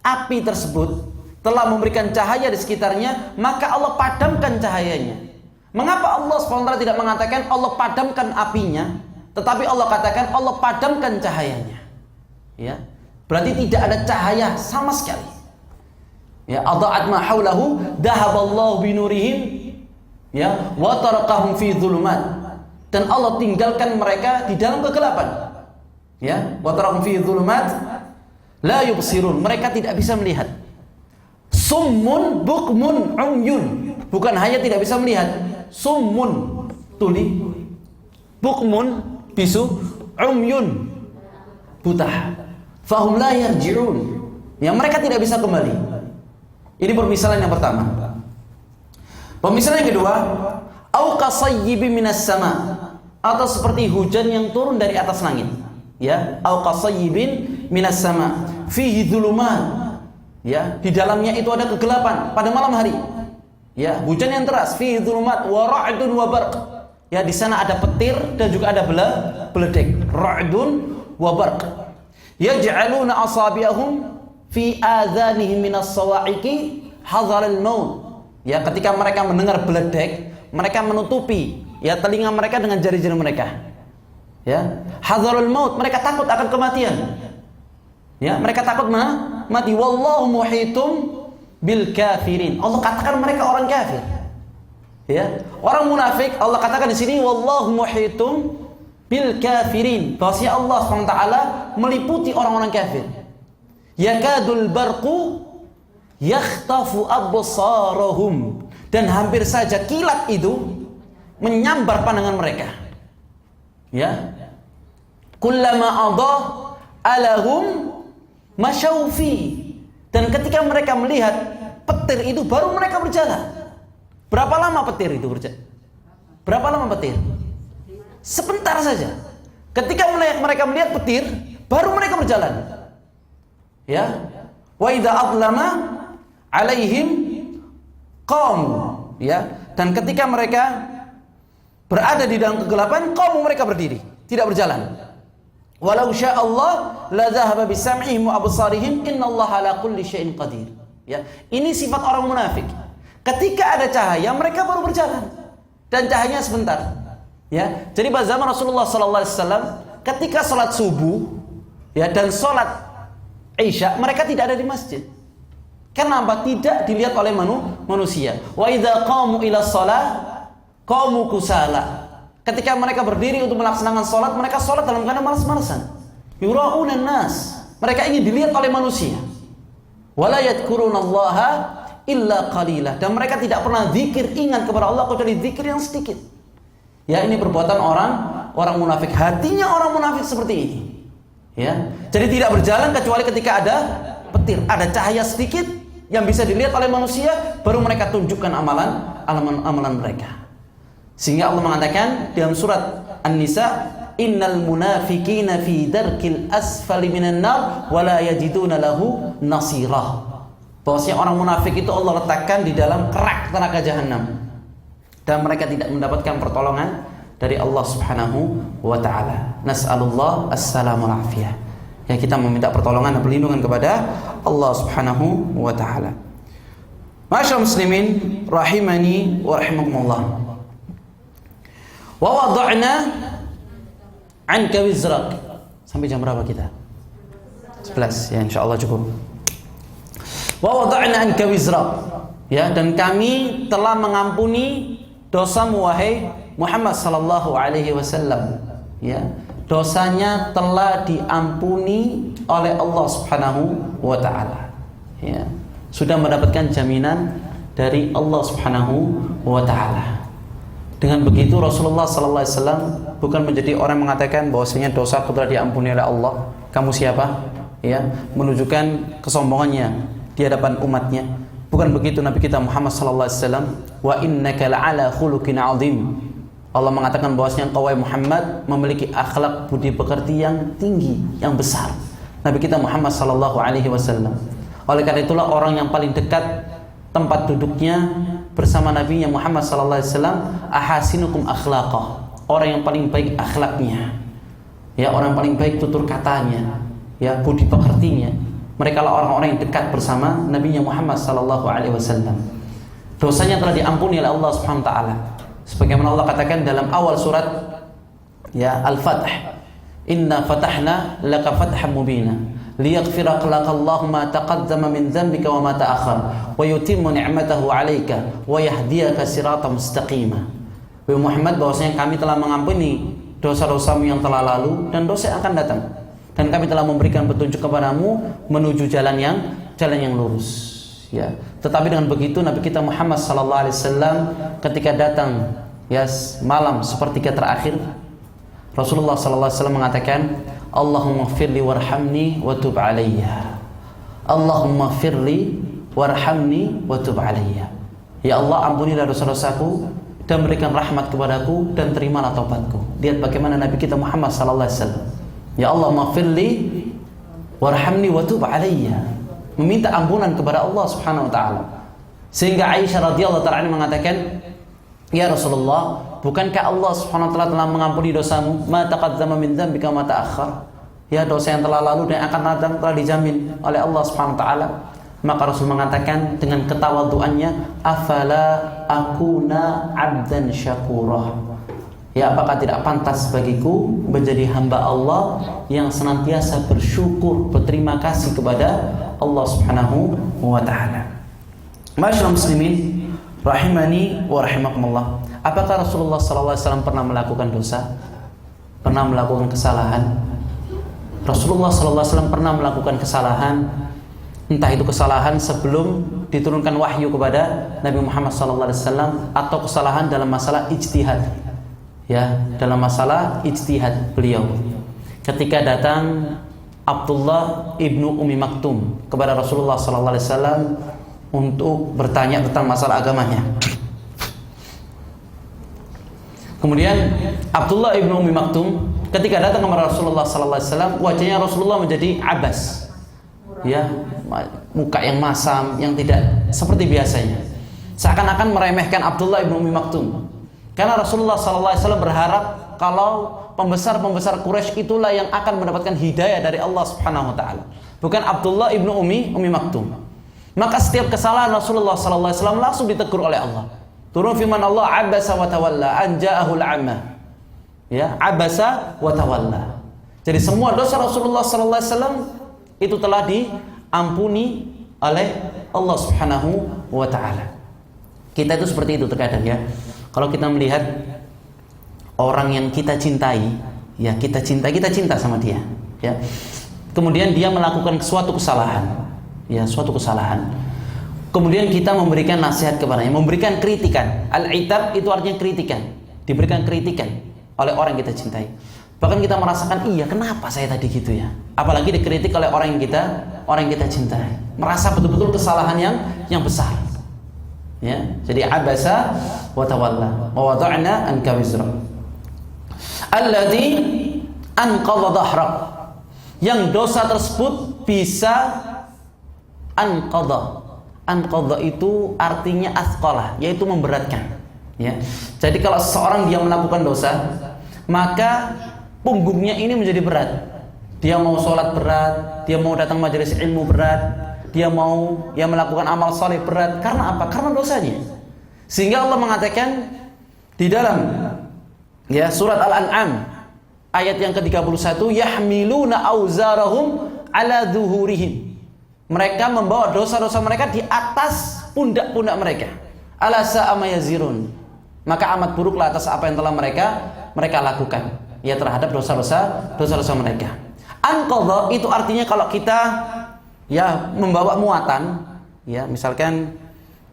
A: api tersebut telah memberikan cahaya di sekitarnya, maka Allah padamkan cahayanya. Mengapa Allah SWT tidak mengatakan Allah padamkan apinya, tetapi Allah katakan Allah padamkan cahayanya? Ya, berarti tidak ada cahaya sama sekali. Ya, adha'at ma haulahu dhahaballahu binurihim, ya, wa tarakahum fi dhulumat, dan Allah tinggalkan mereka di dalam kegelapan. Ya, wa tarakahum fi dhulumat la yubsirun, mereka tidak bisa melihat. Summun bukmun umyun, bukan hanya tidak bisa melihat, summun, tuli, bukmun, bisu, umyun, buta, fahum la yarji'un, yang mereka tidak bisa kembali. Ini permisalan yang pertama. Permisalan yang kedua, au kasayyibin minas sama, atau seperti hujan yang turun dari atas langit. Ya, au kasayyibin minas sama, fihi dhulumat. Ya, di dalamnya itu ada kegelapan pada malam hari. Ya, hujan yang deras, fihi dhulumat wa ra'dun wa barq. Ya, di sana ada petir dan juga ada beledek. Ra'dun wa barq. Yaj'aluna asabi'ahum fi adhanihim minas sawa'iqi hadharal maut. Ya, ketika mereka mendengar beledek, mereka menutupi ya telinga mereka dengan jari-jari mereka. Ya, hadharul maut, mereka takut akan kematian. Ya, mereka takut mati. Wallahu muhitum bil kafirin. Allah katakan mereka orang kafir. Ya, orang munafik Allah katakan di sini wallahu muhitum bil kafirin. Bahwasanya Allah SWT meliputi orang-orang kafir. Yakadul barqu yakhtafu absarahum, dan hampir saja kilat itu menyambar pandangan mereka. Ya, kullama adha alahum masyaufi, dan ketika mereka melihat petir itu baru mereka berjalan. Berapa lama petir itu berjalan? Berapa lama petir? Sebentar saja. Ketika mereka melihat petir, baru mereka berjalan. Ya, wa idza adlama alaihim qam, ya, dan ketika mereka berada di dalam kegelapan, qaum, mereka berdiri, tidak berjalan. Walau syaa Allah la dhahaba bi sam'ihim wa absarihim innallaha ala kulli syai'in qadir. Ya, ini sifat orang munafik. Ketika ada cahaya, mereka baru berjalan, dan cahayanya sebentar. Ya, jadi pada zaman Rasulullah sallallahu alaihi wasallam ketika salat subuh ya dan salat Isya, mereka tidak ada di masjid. Kenapa? Tidak dilihat oleh manusia. Wa idza qamu ila shalah qamu kusala. Ketika mereka berdiri untuk melaksanakan salat, mereka salat dalam keadaan malas-malasan. Yura'una nas. Mereka ingin dilihat oleh manusia. Wala yadhkurunallaha illa qalila. Dan mereka tidak pernah zikir, ingat kepada Allah kecuali zikir yang sedikit. Ya, ini perbuatan orang munafik. Hatinya orang munafik seperti ini. Ya, jadi tidak berjalan kecuali ketika ada petir, ada cahaya sedikit yang bisa dilihat oleh manusia, baru mereka tunjukkan amalan mereka. Sehingga Allah mengatakan dalam surat An-Nisa, innal munafiqina fi darkil asfali minan nar wa la yajiduna lahu nasirah. Bahwasanya orang munafik itu Allah letakkan di dalam kerak neraka jahanam, dan mereka tidak mendapatkan pertolongan dari Allah Subhanahu wa taala. Nas'alullah as-salamah wal afiyah. Ya, kita meminta pertolongan dan perlindungan kepada Allah Subhanahu wa taala. Ma'asyiral muslimin rahimani wa rahimakumullah. Wa wada'na 'anka wizrak. Sampai jam berapa kita? 11 ya, insyaallah cukup. Wa wada'na 'anka wizrak. Ya, dan kami telah mengampuni dosamu wahai Muhammad sallallahu alaihi wasallam. Ya, dosanya telah diampuni oleh Allah Subhanahu wa taala. Ya, sudah mendapatkan jaminan dari Allah Subhanahu wa taala. Dengan begitu Rasulullah sallallahu alaihi wasallam bukan menjadi orang mengatakan bahwasanya dosa telah diampuni oleh Allah. Kamu siapa? Ya, menunjukkan kesombongannya di hadapan umatnya. Bukan begitu Nabi kita Muhammad sallallahu alaihi wasallam. Wa innaka la'ala khuluqin 'azim. Allah mengatakan bahwasanya engkau Muhammad memiliki akhlak budi pekerti yang tinggi, yang besar. Nabi kita Muhammad sallallahu alaihi wasallam. Oleh karena itulah orang yang paling dekat tempat duduknya bersama Nabi Muhammad sallallahu alaihi wasallam, ahasinukum akhlaqah. Orang yang paling baik akhlaknya. Ya, orang yang paling baik tutur katanya, ya, budi pekertinya. Mereka lah orang-orang yang dekat bersama Nabi Muhammad sallallahu alaihi wasallam. Dosanya telah diampuni oleh Allah Subhanahu wa taala. Sebagaimana Allah katakan dalam awal surat ya Al-Fath, inna fatahna laka fathan mubina liyaghfira laka Allahu ma taqaddama min dhanbika wa ma ta'akhkhar wa yutimma ni'matahu 'alaika wa yahdiyaka siratan mustaqima. Wahai Muhammad, bahwasanya kami telah mengampuni dosa-dosamu yang telah lalu dan dosa yang akan datang, dan kami telah memberikan petunjuk kepadamu menuju jalan yang lurus. Ya, tetapi dengan begitu Nabi kita Muhammad sallallahu alaihi wasallam ketika datang malam sepertiga terakhir, Rasulullah sallallahu alaihi wasallam mengatakan, Allahumma firli warhamni wa tub alayya. Allahumma firli warhamni wa tub alayya. Ya Allah, ampunilah dosa-dosaku dan berikan rahmat kepadaku dan terimalah taubatku. Lihat bagaimana Nabi kita Muhammad sallallahu alaihi wasallam. Ya Allah, maghfirli warhamni wa tub alayya. Meminta ampunan kepada Allah Subhanahu wa taala. Sehingga Aisyah radhiyallahu taala mengatakan, "Ya Rasulullah, bukankah Allah Subhanahu wa taala telah mengampuni dosamu? Ma taqaddama min dzambika ma ta'akhkhar." Ya, dosa yang telah lalu dan akan datang telah dijamin oleh Allah Subhanahu wa taala. Maka Rasul mengatakan dengan ketawaduannya, "Afala akuna 'abdan syakurah." Ya, apakah tidak pantas bagiku menjadi hamba Allah yang senantiasa bersyukur, berterima kasih kepada Allah Subhanahu wa taala. Ma'asyiral muslimin rahimani wa rahimakumullah. Apakah Rasulullah sallallahu alaihi wasallam pernah melakukan dosa? Pernah melakukan kesalahan? Rasulullah sallallahu alaihi wasallam pernah melakukan kesalahan, entah itu kesalahan sebelum diturunkan wahyu kepada Nabi Muhammad sallallahu alaihi wasallam atau kesalahan dalam masalah ijtihad. Ya, dalam masalah ijtihad beliau. Ketika datang Abdullah ibnu Ummi Maktum kepada Rasulullah sallallahu alaihi wasallam untuk bertanya tentang masalah agamanya. Kemudian Abdullah ibnu Ummi Maktum ketika datang kepada Rasulullah sallallahu alaihi wasallam, wajahnya Rasulullah menjadi abas. Ya, muka yang masam, yang tidak seperti biasanya. Seakan-akan meremehkan Abdullah ibnu Ummi Maktum. Karena Rasulullah sallallahu alaihi wasallam berharap kalau pembesar-pembesar Quraisy itulah yang akan mendapatkan hidayah dari Allah Subhanahu wa taala, bukan Abdullah ibnu Ummi Maktum. Maka setiap kesalahan Rasulullah sallallahu alaihi wasallam langsung ditegur oleh Allah. Turun firman Allah, "Abasa wa tawalla an ja'ahul 'ama." Ya, abasa wa tawalla. Jadi semua dosa Rasulullah sallallahu alaihi wasallam itu telah diampuni oleh Allah Subhanahu wa taala. Kita itu seperti itu terkadang ya. Kalau kita melihat orang yang kita cintai, ya kita cinta sama dia, ya. Kemudian dia melakukan suatu kesalahan, ya suatu kesalahan. Kemudian kita memberikan nasihat kepadanya, memberikan kritikan. Al-itab itu artinya kritikan, diberikan kritikan oleh orang yang kita cintai. Bahkan kita merasakan, iya kenapa saya tadi gitu ya. Apalagi dikritik oleh orang yang kita cintai, merasa betul-betul kesalahan yang besar. Ya, jadi abasa wa tawalla wa wada'na anka wizra alladzi anqadha dhahrak, yang dosa tersebut bisa anqadha itu artinya athqala, yaitu memberatkan, ya. Jadi kalau seseorang dia melakukan dosa, maka punggungnya ini menjadi berat. Dia mau sholat berat, dia mau datang majelis ilmu berat, dia mau melakukan amal saleh berat. Karena apa? Karena dosanya. Sehingga Allah mengatakan di dalam surat Al-An'am ayat yang ke-31, yahmiluna auzarahum ala zuhurihim. Mereka membawa dosa-dosa mereka di atas pundak-pundak mereka. Ala sa'a ma yazirun. Maka amat buruklah atas apa yang telah mereka lakukan, ya, terhadap dosa-dosa mereka. Anqadha itu artinya kalau kita membawa muatan, ya, misalkan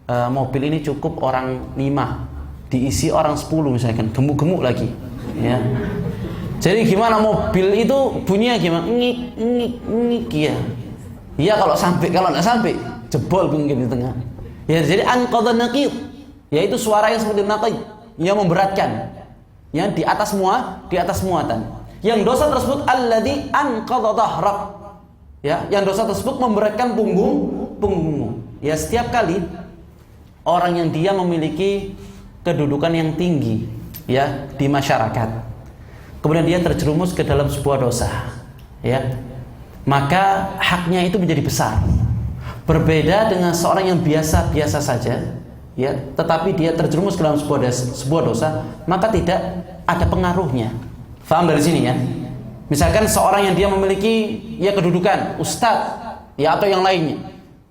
A: mobil ini cukup orang 5, diisi orang 10 misalkan, gemuk-gemuk lagi, ya. Jadi gimana mobil itu bunyinya gimana? Ngik ya. Ya kalau nggak sampai jebol mungkin di tengah. Ya, jadi anqadha naqid, yaitu suara yang seperti naqid, yang memberatkan, ya, di atas muatan. Yang dosa tersebut alladzi anqadha dhahrak. Ya, yang dosa tersebut memberatkan punggungmu. Ya, setiap kali orang yang dia memiliki kedudukan yang tinggi, ya, di masyarakat, kemudian dia terjerumus ke dalam sebuah dosa, ya, maka haknya itu menjadi besar. Berbeda dengan seorang yang biasa-biasa saja, ya, tetapi dia terjerumus ke dalam sebuah dosa, maka tidak ada pengaruhnya. Faham dari sini ya? Misalkan seorang yang dia memiliki kedudukan ustadz, ya, atau yang lainnya,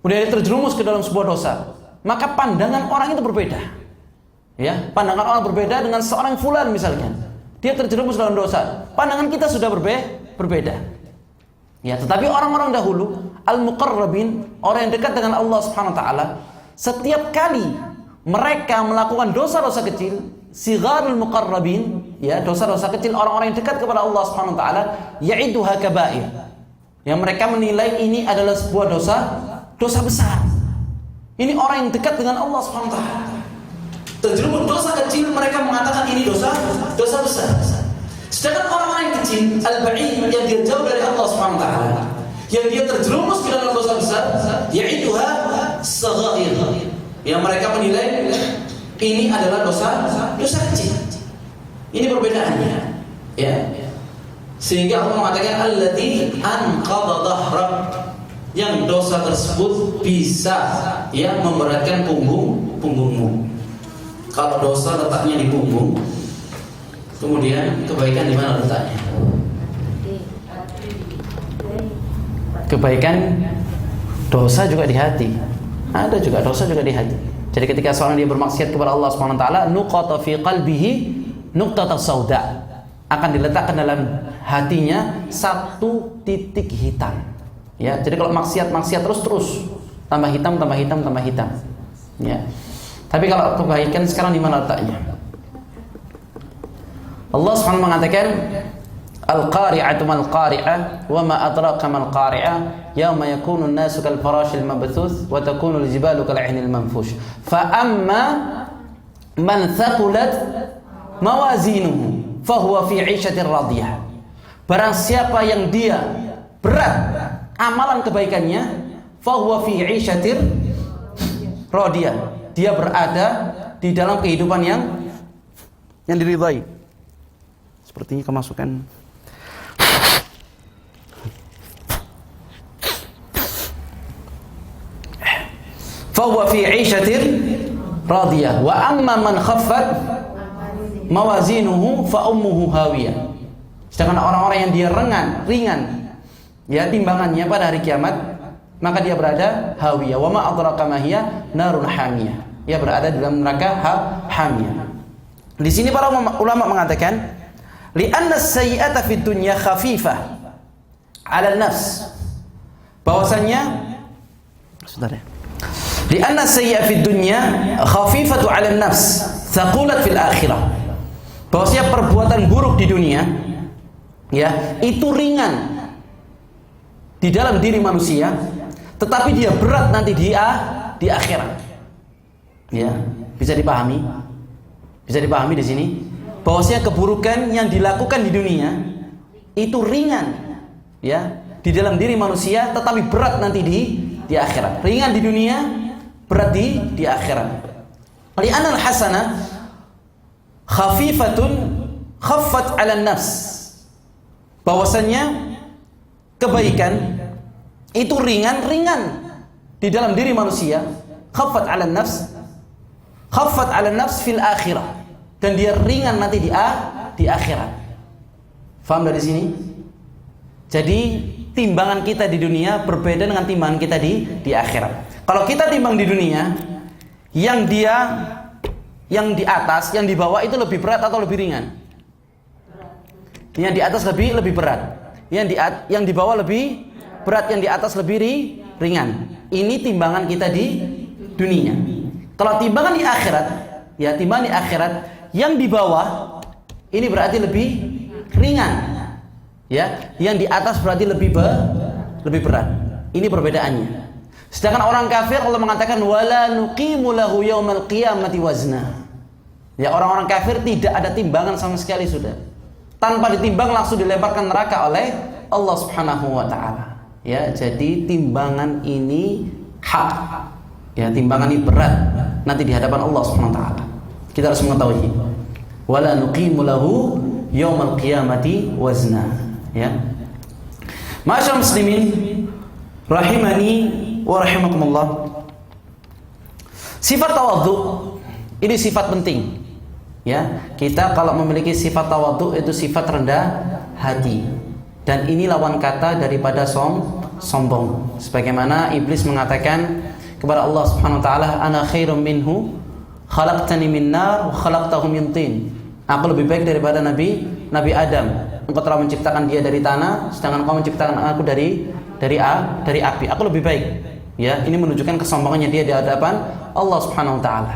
A: kemudian dia terjerumus ke dalam sebuah dosa, maka pandangan orang itu berbeda. Ya, pandangan orang berbeda dengan seorang fulan misalkan. Dia terjerumus dalam dosa. Pandangan kita sudah berbeda. Ya, tetapi orang-orang dahulu al-muqarrabin, orang yang dekat dengan Allah Subhanahu wa taala, setiap kali mereka melakukan dosa-dosa kecil, sigharul muqarrabin, ya, dosa-dosa kecil orang-orang yang dekat kepada Allah Subhanahu wa taala, ya'iduha kabair. Yang mereka menilai ini adalah sebuah dosa besar. Ini orang yang dekat dengan Allah Subhanahu wa taala. Terjerumus dosa kecil, mereka mengatakan ini dosa besar. Sedangkan orang-orang yang kecil, al-ba'id, yang dia jauh dari Allah Subhanahu wa taala, yang dia terjerumus ke dalam dosa besar, ya'iduha saghair. Yang mereka menilai ini adalah dosa kecil. Ini perbedaannya. Ya. Sehingga Allah mengatakan allati anqadha dhahrak, yang dosa tersebut bisa ya memberatkan punggungmu. Kalau dosa letaknya di punggung, kemudian kebaikan di mana letaknya? Kebaikan, dosa juga di hati. Ada juga dosa juga di hati. Jadi ketika seorang dia bermaksiat kepada Allah Subhanahu wa taala, nuqata fi qalbihi nuqtatan sauda, akan diletakkan dalam hatinya satu titik hitam. Ya, jadi kalau maksiat terus tambah hitam. Ya. Tapi kalau kebaikan sekarang di mana letaknya? Allah Subhanahu mengatakan al-qari'atu mal qari'ah wa ma adraka mal qari'ah yauma yakunu an-nasu kal farashil mabthuth wa takunu al-jibalu kal 'ainil manfush fa amma man thaqulat mawazinuhu fa huwa fi 'ishatir radiyah. Barang siapa yang dia berat amalan kebaikannya, fa huwa fi 'ishatir radiyah, dia berada di dalam kehidupan yang diridhai. Sepertinya kemasukan. Fahuwa fi 'ishatin radiyah wa amma man khaffat mawazinuhu fa ummuhu hawiyah. Sedangkan orang-orang yang dia ringan ya timbangannya pada hari kiamat, maka dia berada hawiyah. Wa ma adraka ma hiya narun hamiyah. Dia berada di dalam neraka hamiyah. Di sini para ulama mengatakan li'anna as-sayyi'ata fid dunya khafifah 'ala an-nafs. Bahwasanya Saudara, li'anna as-sayyi'ata fid dunya khafifatu 'ala an-nafs, thaqulat fil akhirah. Bahwasanya perbuatan buruk di dunia ya, itu ringan di dalam diri manusia, tetapi dia berat nanti di akhirat. Ya, bisa dipahami? Bisa dipahami di sini bahwasanya keburukan yang dilakukan di dunia itu ringan ya di dalam diri manusia, tetapi berat nanti di akhirat. Ringan di dunia, berat di akhirat. Li'anna al-hasana khafifatun khaffat 'ala an-nafs. Bahwasanya kebaikan itu ringan di dalam diri manusia, khaffat 'ala an-nafs, khaffat 'ala an-nafs fil akhirah, dan dia ringan nanti di akhirat. Faham dari sini? Jadi timbangan kita di dunia berbeda dengan timbangan kita di akhirat. Kalau kita timbang di dunia, yang di atas, yang di bawah itu lebih berat atau lebih ringan? Yang di atas lebih berat. Yang di bawah lebih berat, yang di atas lebih ringan. Ini timbangan kita di dunia. Kalau timbangan di akhirat, ya timbangan di akhirat, yang di bawah ini berarti lebih ringan, ya. Yang di atas berarti lebih berat. Ini perbedaannya. Sedangkan orang kafir Allah mengatakan wala nuqimu lahu yaumal qiyamati wazna. Ya, orang-orang kafir tidak ada timbangan sama sekali sudah. Tanpa ditimbang langsung dilemparkan neraka oleh Allah Subhanahu wa taala. Ya, jadi timbangan ini hak. Ya, timbangan ini berat nanti di hadapan Allah Subhanahu wa taala. Kita harus mengetahui wala nuqimu lahu yaumal qiyamati wazna, ya. Ma'asyiral muslimin rahimani wa rahimakumullah. Sifat tawadhu ini sifat penting, ya. Kita kalau memiliki sifat tawadhu itu sifat rendah hati, dan ini lawan kata daripada sombong. Sebagaimana iblis mengatakan kepada Allah Subhanahu wa taala, ana khairum minhu khalaqtani min nar wa khalaqtahu min tin. Aku lebih baik daripada Nabi Adam. engkau telah menciptakan dia dari tanah, sedangkan engkau menciptakan aku dari api. Aku lebih baik. Ya, ini menunjukkan kesombongannya dia di hadapan Allah Subhanahu wa taala.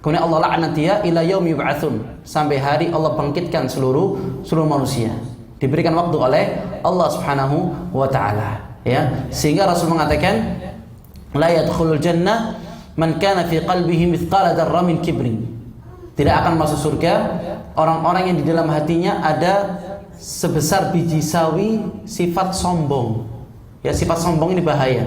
A: Kemudian Allah laknat dia ila yaumi yub'atsun, sampai hari Allah bangkitkan seluruh manusia. Diberikan waktu oleh Allah Subhanahu wa taala, ya. Sehingga Rasul mengatakan la yadkhulul jannah man kana fi qalbihi mithqala dzarratin min kibrin. Tidak akan masuk surga orang-orang yang di dalam hatinya ada sebesar biji sawi sifat sombong. Ya, sifat sombong ini bahaya.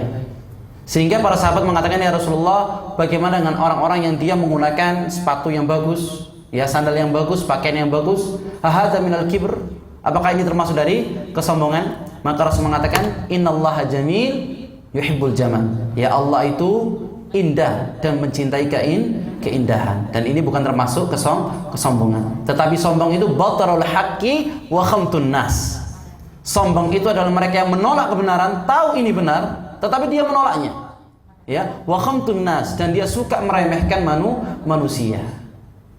A: Sehingga para sahabat mengatakan, ya Rasulullah, bagaimana dengan orang-orang yang dia menggunakan sepatu yang bagus, ya, sandal yang bagus, pakaian yang bagus, ahadza minal kibr, apakah ini termasuk dari kesombongan? Maka Rasul mengatakan, innallaha jamil yuhibbul jamal. Ya, Allah itu indah dan mencintai keindahan, dan ini bukan termasuk kesombongan. Tetapi sombong itu batarul haqqi wa khamtun nas. Sombong itu adalah mereka yang menolak kebenaran, tahu ini benar, tetapi dia menolaknya, ya, wa khamtun nas, dan dia suka meremehkan manusia,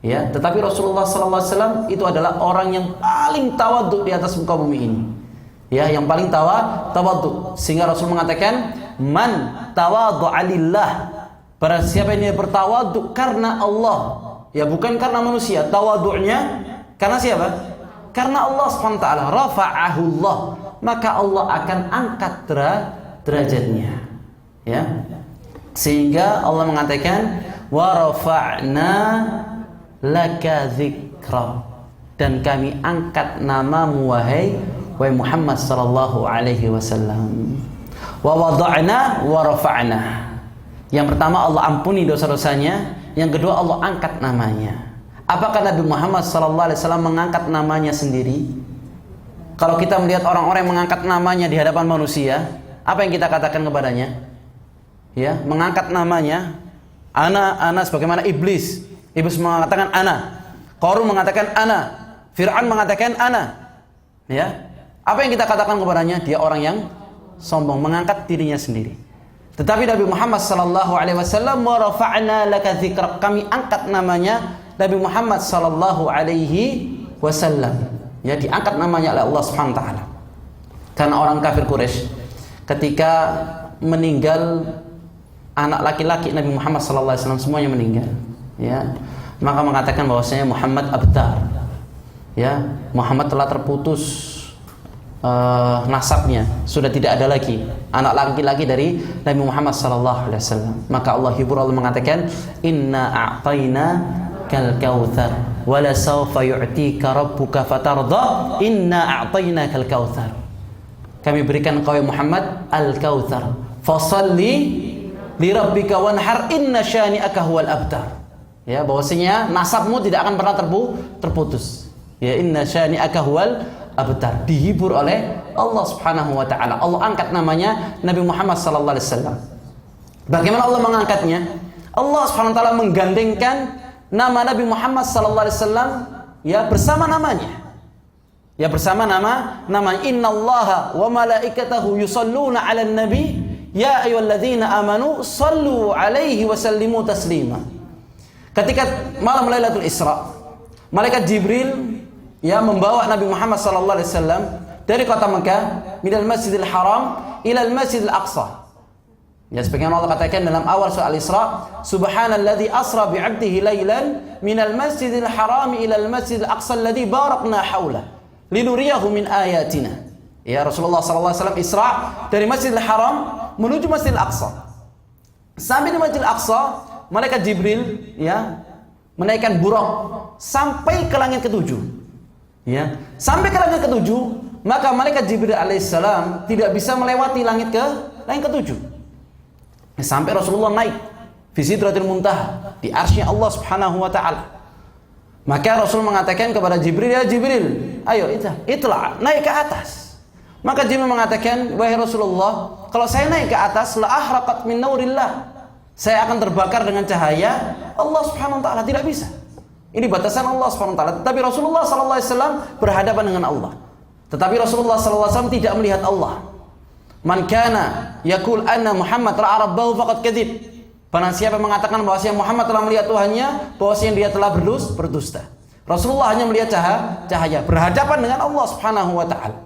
A: ya. Tetapi Rasulullah SAW itu adalah orang yang paling tawadhu di atas muka bumi ini, ya, yang paling tawadhu, sehingga Rasul mengatakan, man tawadhu'a lillah, barang siapa yang bertawadhu karena Allah, ya, bukan karena manusia. Tawadhu'nya karena siapa? Karena Allah SWT, rafa'ahu Allah, maka Allah akan angkat derajatnya, ya. Sehingga Allah mengatakan wa rafa'na laka dzikra, dan kami angkat namamu wahai Muhammad sallallahu alaihi wasallam. Wa wada'na wa rafa'na. Yang pertama Allah ampuni dosa-dosanya, yang kedua Allah angkat namanya. Apakah Nabi Muhammad sallallahu alaihi wasallam mengangkat namanya sendiri? Kalau kita melihat orang-orang yang mengangkat namanya di hadapan manusia, apa yang kita katakan kepadanya? Ya, mengangkat namanya, ana sebagaimana iblis. Iblis mengatakan ana. Qarun mengatakan ana. Fir'aun mengatakan ana. Ya. Apa yang kita katakan kepadanya? Dia orang yang sombong, mengangkat dirinya sendiri. Tetapi Nabi Muhammad sallallahu alaihi wasallam, wa rafa'na laka dzikrak, kami angkat namanya Nabi Muhammad sallallahu alaihi wasallam. Ya, diangkat namanya oleh Allah Subhanahu wa taala. Karena orang kafir Quraisy ketika meninggal anak laki-laki Nabi Muhammad SAW, semuanya meninggal, ya, maka mengatakan bahwasanya Muhammad abtar, ya, Muhammad telah terputus nasabnya, sudah tidak ada lagi anak laki-laki dari Nabi Muhammad SAW. Maka Allah hibur, Allah mengatakan inna a'tayna kal kautsar wala sawfa yu'tika rabbuka fatarda inna a'tayna kal kautsar. Kami berikan kau Muhammad al-kautsar, fasalli li rabbika wanhar inna syani'aka huwal abtar. Ya, bahwasanya nasabmu tidak akan pernah terputus. Ya, inna syani'aka huwal abtar. Dihibur oleh Allah Subhanahu wa taala. Allah angkat namanya Nabi Muhammad sallallahu alaihi wasallam. Bagaimana Allah mengangkatnya? Allah Subhanahu wa taala menggandengkan nama Nabi Muhammad sallallahu alaihi wasallam, ya, bersama namanya. Ya, bersama nama innallaha wa malaikatahu yusalluna 'alan nabi ya ayyuhalladzina amanu sallu 'alaihi wa sallimu taslima. Ketika malam Lailatul Isra, malaikat Jibril, ya, membawa Nabi Muhammad sallallahu alaihi wasallam dari kota Mekah, minal Masjidil Haram ila al-Masjidil Aqsa. Ya, sebagaimana Allah katakan dalam awal surah Al-Isra, subhanalladzi asra bi 'abdihi lailan minal Masjidil Haram ila al-Masjidil Aqsa alladzi barakna haulahu linuriyahu min ayatina. Ya, Rasulullah SAW Isra dari Masjidil Haram menuju Masjidil Aqsa. Sampai di Masjidil Aqsa, malaikat Jibril, ya, menaikkan buraq sampai ke langit ketujuh. Ya, sampai ke langit ketujuh, maka malaikat Jibril alaihissalam tidak bisa melewati langit ketujuh. Sampai Rasulullah naik fi Sidratil Muntaha, di arsy-Nya Allah Subhanahu wa taala. Maka Rasul mengatakan kepada Jibril, ya Jibril, ayo itla, naik ke atas. Maka Jibril mengatakan, wahai Rasulullah, kalau saya naik ke atas, la ahraqat min naurillah, saya akan terbakar dengan cahaya Allah Subhanahu wa taala. Tidak bisa. Ini batasan Allah Subhanahu wa taala. Tetapi Rasulullah sallallahu alaihi wasallam berhadapan dengan Allah. Tetapi Rasulullah sallallahu alaihi wasallam tidak melihat Allah. Man kana yaqul anna Muhammad ra'a rabbahu faqad kadzib. Barang siapa mengatakan bahwasanya Muhammad telah melihat Tuhannya, bahwasanya dia telah berdusta. Rasulullah hanya melihat cahaya berhadapan dengan Allah Subhanahu wa taala.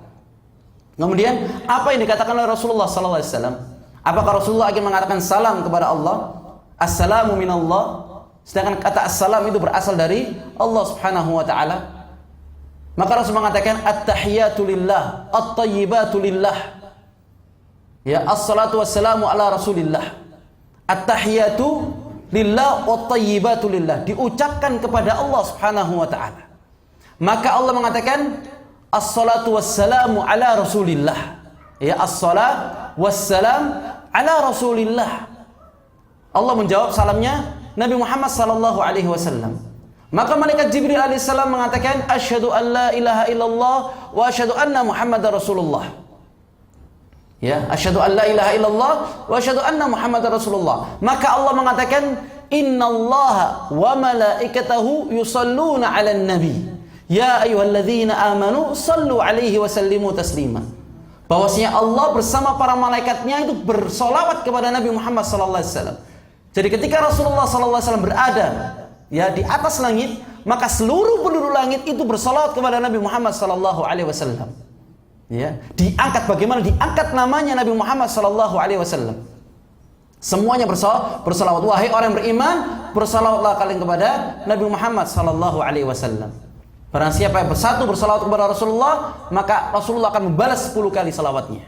A: Kemudian apa yang dikatakan oleh Rasulullah sallallahu alaihi wasallam? Apakah Rasulullah ingin mengatakan salam kepada Allah? Assalamu minallah. Sedangkan kata assalam itu berasal dari Allah Subhanahu wa taala. Maka Rasul mengatakan at-tahiyatu lillah, at-thayyibatu lillah. Ya, as-salatu wassalamu ala Rasulillah. At-tahiyatu lillah wat-thayyibatu lillah, diucapkan kepada Allah Subhanahu wa taala. Maka Allah mengatakan as-salatu wassalamu ala Rasulillah. Ya, as-salat wassalam ala Rasulillah. Allah menjawab salamnya Nabi Muhammad sallallahu alaihi wasallam. Maka malaikat Jibril alaihissalam mengatakan asyhadu an la ilaha illallah wa asyhadu anna Muhammadar Rasulullah. Ya, asyhadu an la ilaha illallah wa asyhadu anna Muhammadar Rasulullah. Maka Allah mengatakan innallaha wa malaikatahu yusalluna 'alan nabi. Ya ayyuhalladzina amanu sallu 'alaihi wa sallimu taslima. Bahwasanya Allah bersama para malaikatnya itu bersolawat kepada Nabi Muhammad sallallahu alaihi wasallam. Jadi ketika Rasulullah sallallahu alaihi wasallam berada ya di atas langit, maka seluruh penduduk langit itu bersolawat kepada Nabi Muhammad sallallahu alaihi wasallam. Ya, diangkat, bagaimana diangkat namanya Nabi Muhammad sallallahu alaihi wasallam. Semuanya bersolawat. Wahai orang yang beriman, bersolawatlah kalian kepada Nabi Muhammad sallallahu alaihi wasallam. Barang siapa yang bersatu bersolawat kepada Rasulullah, maka Rasulullah akan membalas 10 kali salawatnya.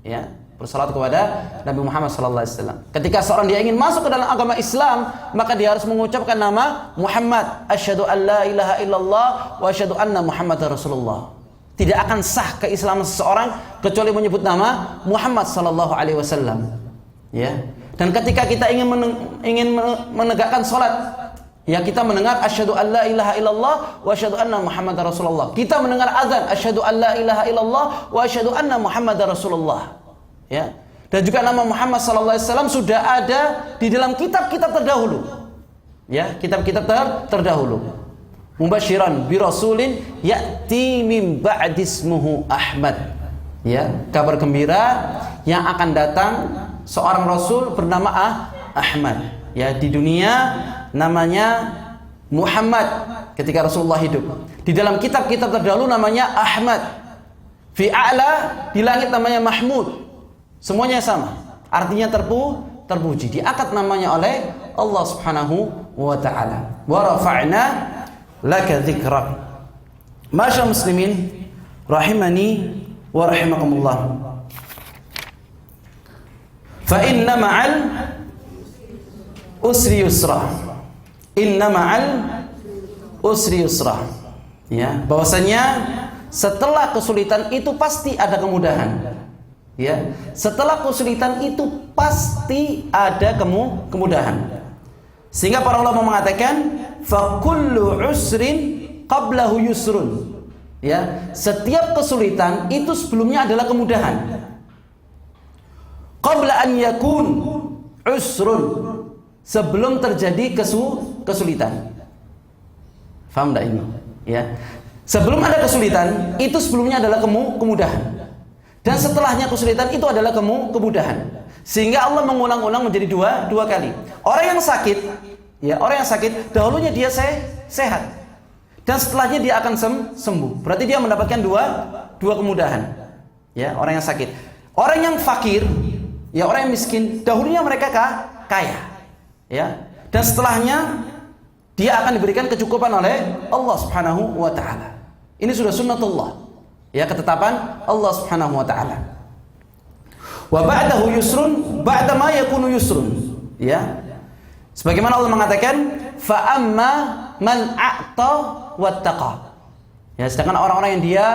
A: Ya, bersolawat kepada Nabi Muhammad sallallahu alaihi wasallam. Ketika seorang dia ingin masuk ke dalam agama Islam, maka dia harus mengucapkan nama Muhammad, asyhadu an la ilaha illallah wa asyhadu anna Muhammadar Rasulullah. Tidak akan sah keislaman seseorang kecuali menyebut nama Muhammad sallallahu alaihi wasallam. Ya. Dan ketika kita ingin menegakkan salat, ya, kita mendengar asyhadu an la ilaha illallah wa asyhadu anna Muhammadar Rasulullah. Kita mendengar azan asyhadu an la ilaha illallah wa asyhadu anna Muhammadar Rasulullah. Ya. Dan juga nama Muhammad sallallahu alaihi wasallam sudah ada di dalam kitab-kitab terdahulu. Ya, kitab-kitab terdahulu. Mubasyiran bi rasulin ya'ti min ba'di ismuhu Ahmad. Ya, kabar gembira yang akan datang seorang rasul bernama Ahmad. Ya, di dunia namanya Muhammad ketika Rasulullah hidup. Di dalam kitab-kitab terdahulu namanya Ahmad. Fi a'la, di langit namanya Mahmud. Semuanya sama. Artinya terpuji. Diangkat namanya oleh Allah Subhanahu wa taala. Wa rafa'na laka dzikrak. Masyaallah muslimin rahimani wa rahimakumullah. Fa inna ma'al usri yusra. Inna ma'al usri yusra. Ya, bahwasanya setelah kesulitan itu pasti ada kemudahan. Ya, setelah kesulitan itu pasti ada kemudahan. Sehingga para ulama mengatakan fa kullu usrin qablahu yusrun. Ya, setiap kesulitan itu sebelumnya adalah kemudahan. Qabla an yakun usrun, sebelum terjadi kesulitan. Faham enggak ini? Ya. Sebelum ada kesulitan, itu sebelumnya adalah kemudahan. Dan setelahnya kesulitan itu adalah kemudahan. Sehingga Allah mengulang-ulang menjadi dua kali. Orang yang sakit, ya, orang yang sakit dahulunya dia sehat. Dan setelahnya dia akan sembuh. Berarti dia mendapatkan dua kemudahan. Ya, orang yang sakit. Orang yang fakir, ya, orang yang miskin, dahulunya mereka kaya. Ya. Dan setelahnya dia akan diberikan kecukupan oleh Allah Subhanahu wa taala. Ini sudah sunnatullah. Ya, ketetapan Allah Subhanahu wa taala. Wa ba'dahu yusrun ba'da ma yakunu yusrun. Ya. Sebagaimana Allah mengatakan fa amma man a'ta wattaqa. Ya, sedangkan orang-orang yang dia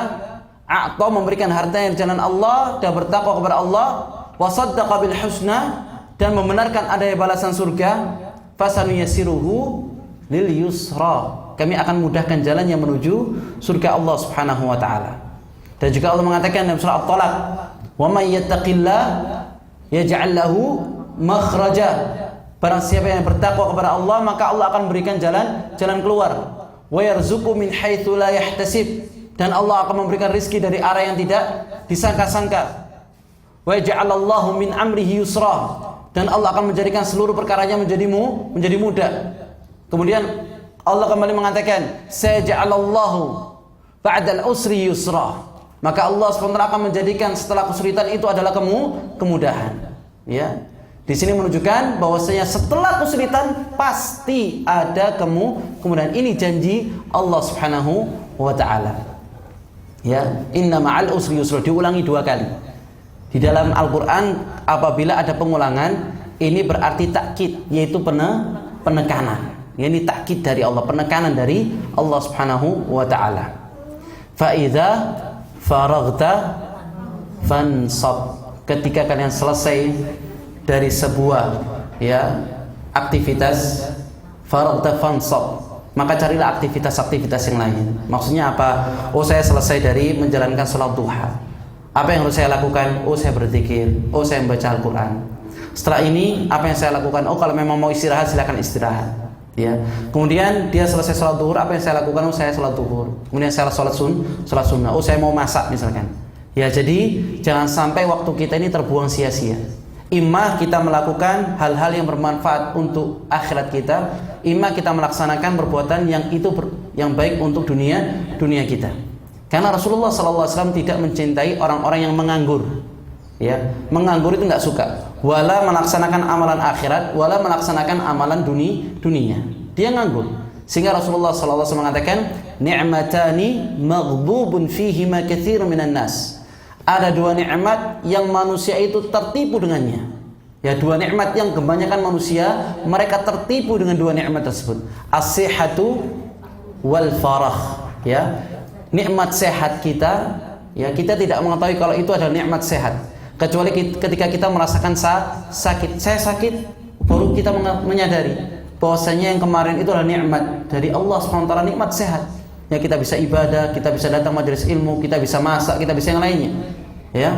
A: a'ta, memberikan hartanya di jalan Allah dan bertakwa kepada Allah, wa saddaqa bil husna, dan membenarkan adanya balasan surga, fasanuyassiruhu lil yusra. Kami akan mudahkan jalan yang menuju surga Allah Subhanahu wa taala. Dan juga Allah mengatakan dalam surah At-Talaq, "Wa may yattaqillah yaj'al lahu makhraja." Barang siapa yang bertakwa kepada Allah, maka Allah akan berikan jalan keluar. Wa yarzuqu min haitsu la yahtasib, dan Allah akan memberikan rezeki dari arah yang tidak disangka-sangka. Wa yaj'alallahu min amrihi yusra, dan Allah akan menjadikan seluruh perkaranya menjadi mudah. Kemudian Allah kembali mengatakan, "Sayaj'alallahu ba'dal usri yusra." Maka Allah SWT akan menjadikan setelah kesulitan itu adalah kemudahan. Ya. Di sini menunjukkan bahwasanya setelah kesulitan pasti ada kemudahan. Ini janji Allah Subhanahu wa taala. Ya, inna ma'al usri yusra, diulangi 2 kali. Di dalam Al-Qur'an apabila ada pengulangan, ini berarti takkid, yaitu penekanan. Ini takkid dari Allah, penekanan dari Allah Subhanahu wa taala. Fa idza faraghta fansab. Ketika kalian selesai dari sebuah aktivitas, faraghta fansab, maka carilah aktivitas-aktivitas yang lain. Maksudnya apa? Oh, saya selesai dari menjalankan salat duha. Apa yang harus saya lakukan? Oh, saya berzikir. Oh, saya membaca Al-Qur'an. Setelah ini apa yang saya lakukan? Oh, kalau memang mau istirahat silakan istirahat. Ya. Kemudian dia selesai sholat duhur, apa yang saya lakukan? Oh, saya sholat duhur. Kemudian saya sholat sunnah. Oh, saya mau masak misalkan. Ya, jadi jangan sampai waktu kita ini terbuang sia-sia. Imma kita melakukan hal-hal yang bermanfaat untuk akhirat kita, imma kita melaksanakan perbuatan yang baik untuk dunia kita. Karena Rasulullah SAW tidak mencintai orang-orang yang menganggur. Ya, menganggur itu nggak suka. Wala melaksanakan amalan akhirat, wala melaksanakan amalan dunia. Dia nganggur. Sehingga Rasulullah SAW mengatakan, ni'matani maghdubun fihima katsirun minan nas. Ada 2 nikmat yang manusia itu tertipu dengannya. Ya, 2 nikmat yang kebanyakan manusia mereka tertipu dengan 2 nikmat tersebut. As-sihhatu wal farah. Ya, nikmat sehat kita, ya kita tidak mengetahui kalau itu adalah nikmat sehat. Kecuali ketika kita merasakan sakit. Saya sakit, baru kita menyadari bahwasanya yang kemarin itu adalah nikmat dari Allah SWT, nikmat sehat. Ya, kita bisa ibadah, kita bisa datang majelis ilmu, kita bisa masak, kita bisa yang lainnya. Ya,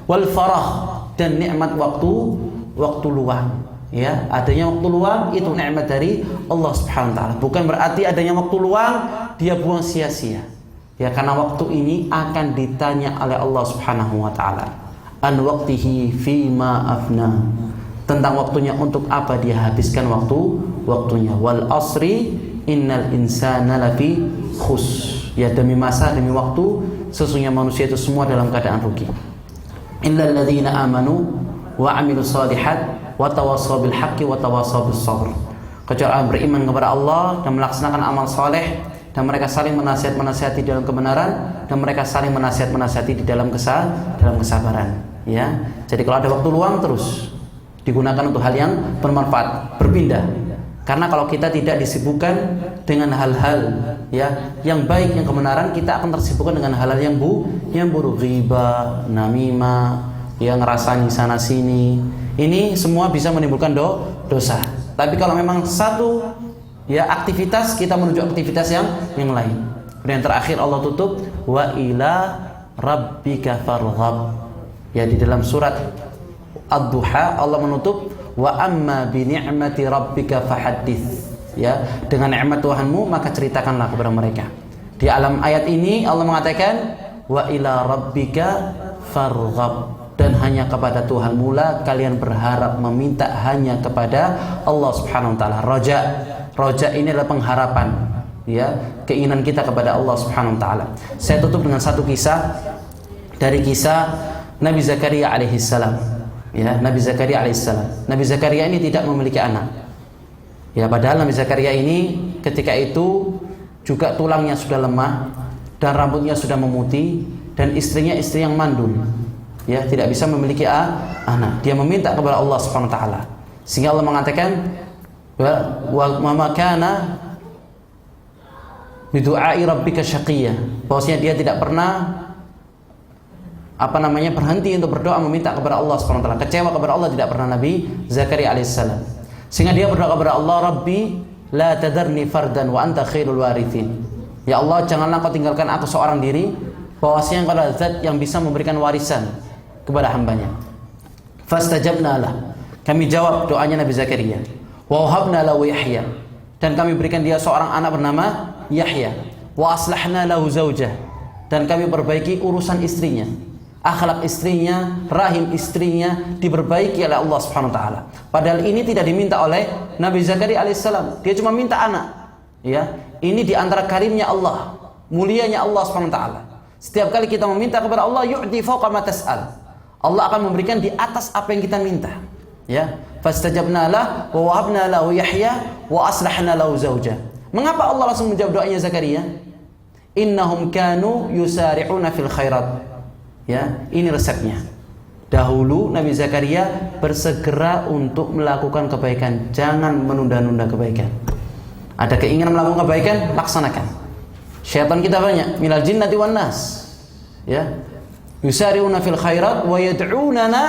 A: wal farah, dan nikmat waktu luang. Ya, adanya waktu luang itu nikmat dari Allah Subhanahu wa taala. Bukan berarti adanya waktu luang dia buang sia-sia. Ya, karena waktu ini akan ditanya oleh Allah Subhanahu wa taala. An waqtihi fima afna, tentang waktunya untuk apa dia habiskan waktunya. Wal asri innal insana lafi khus, ya demi masa demi waktu sesungguhnya manusia itu semua dalam keadaan rugi. Illal ladzina amanu wa amilus shalihat wa tawassaw bil haqqi wa tawassaw bis sabr. Kecuali orang beriman kepada Allah dan melaksanakan amal saleh, dan mereka saling menasihati dalam kebenaran, dan mereka saling menasihati di dalam kesabaran. Ya, jadi kalau ada waktu luang terus digunakan untuk hal yang bermanfaat, berpindah. Karena kalau kita tidak disibukkan dengan hal-hal yang baik, yang kebenaran, kita akan tersibukkan dengan hal-hal yang buruk, ghibah, namimah, yang ngerasani sana sini. Ini semua bisa menimbulkan dosa. Tapi kalau memang satu aktivitas, kita menuju aktivitas yang lain. Dan yang terakhir Allah tutup, wa ila rabbika farghab. Ya, di dalam surat Ad-Duha Allah menutup, wa amma bi ni'mati rabbika fahaddits. Ya, dengan nikmat Tuhanmu maka ceritakanlah kepada mereka. Di alam ayat ini Allah mengatakan, wa ila rabbika farghab, dan hanya kepada Tuhanmu lah kalian berharap, meminta hanya kepada Allah Subhanahu wa taala. Roja ini adalah pengharapan, ya, keinginan kita kepada Allah Subhanahu wa taala. Saya tutup dengan satu kisah dari kisah Nabi Zakaria alaihissalam. Ya, Nabi Zakaria alaihissalam. Nabi Zakaria ini tidak memiliki anak. Ya, padahal Nabi Zakaria ini ketika itu juga tulangnya sudah lemah dan rambutnya sudah memutih, dan istrinya istri yang mandul. Ya, tidak bisa memiliki anak. Dia meminta kepada Allah Subhanahu wa taala. Sehingga Allah mengatakan, wa ma kana bidu'ai rabbika syaqiyya. Bahwasanya dia tidak pernah berhenti untuk berdoa meminta kepada Allah Subhanahu wa taala. Kecewa kepada Allah tidak pernah Nabi Zakaria alaihissalam. Sehingga dia berdoa kepada Allah, Rabbi la tadarni fardan wa anta khairul warithin. Ya Allah, janganlah kau tinggalkan aku seorang diri, bahwasanya engkau adalah zat yang bisa memberikan warisan kepada hambanya. Fastajabna lah. Kami jawab doanya Nabi Zakaria. Wa wahabna lahu Yahya. Dan kami berikan dia seorang anak bernama Yahya. Wa aslahna lahu zaujah. Dan kami perbaiki urusan istrinya. Akhlak istrinya, rahim istrinya diperbaiki oleh Allah Subhanahu wa taala. Padahal ini tidak diminta oleh Nabi Zakaria alaihissalam. Dia cuma minta anak. Ya, ini di antara karimnya Allah, mulianya Allah Subhanahu wa taala. Setiap kali kita meminta kepada Allah, yu'ti fawqa ma tas'al. Allah akan memberikan di atas apa yang kita minta. Ya, fastajabna lah wa wahabna lahu Yahya wa aslahna lahu zauja. Mengapa Allah langsung menjawab doanya Zakaria? Innahum kanu yusari'una fil khairat. Ya, ini resepnya. Dahulu Nabi Zakaria bersegera untuk melakukan kebaikan, jangan menunda-nunda kebaikan. Ada keinginan melakukan kebaikan, laksanakan. Syaitan kita banyak, minal jinnati wan nas. Ya. Yusari'una fil khairat wa yad'unana,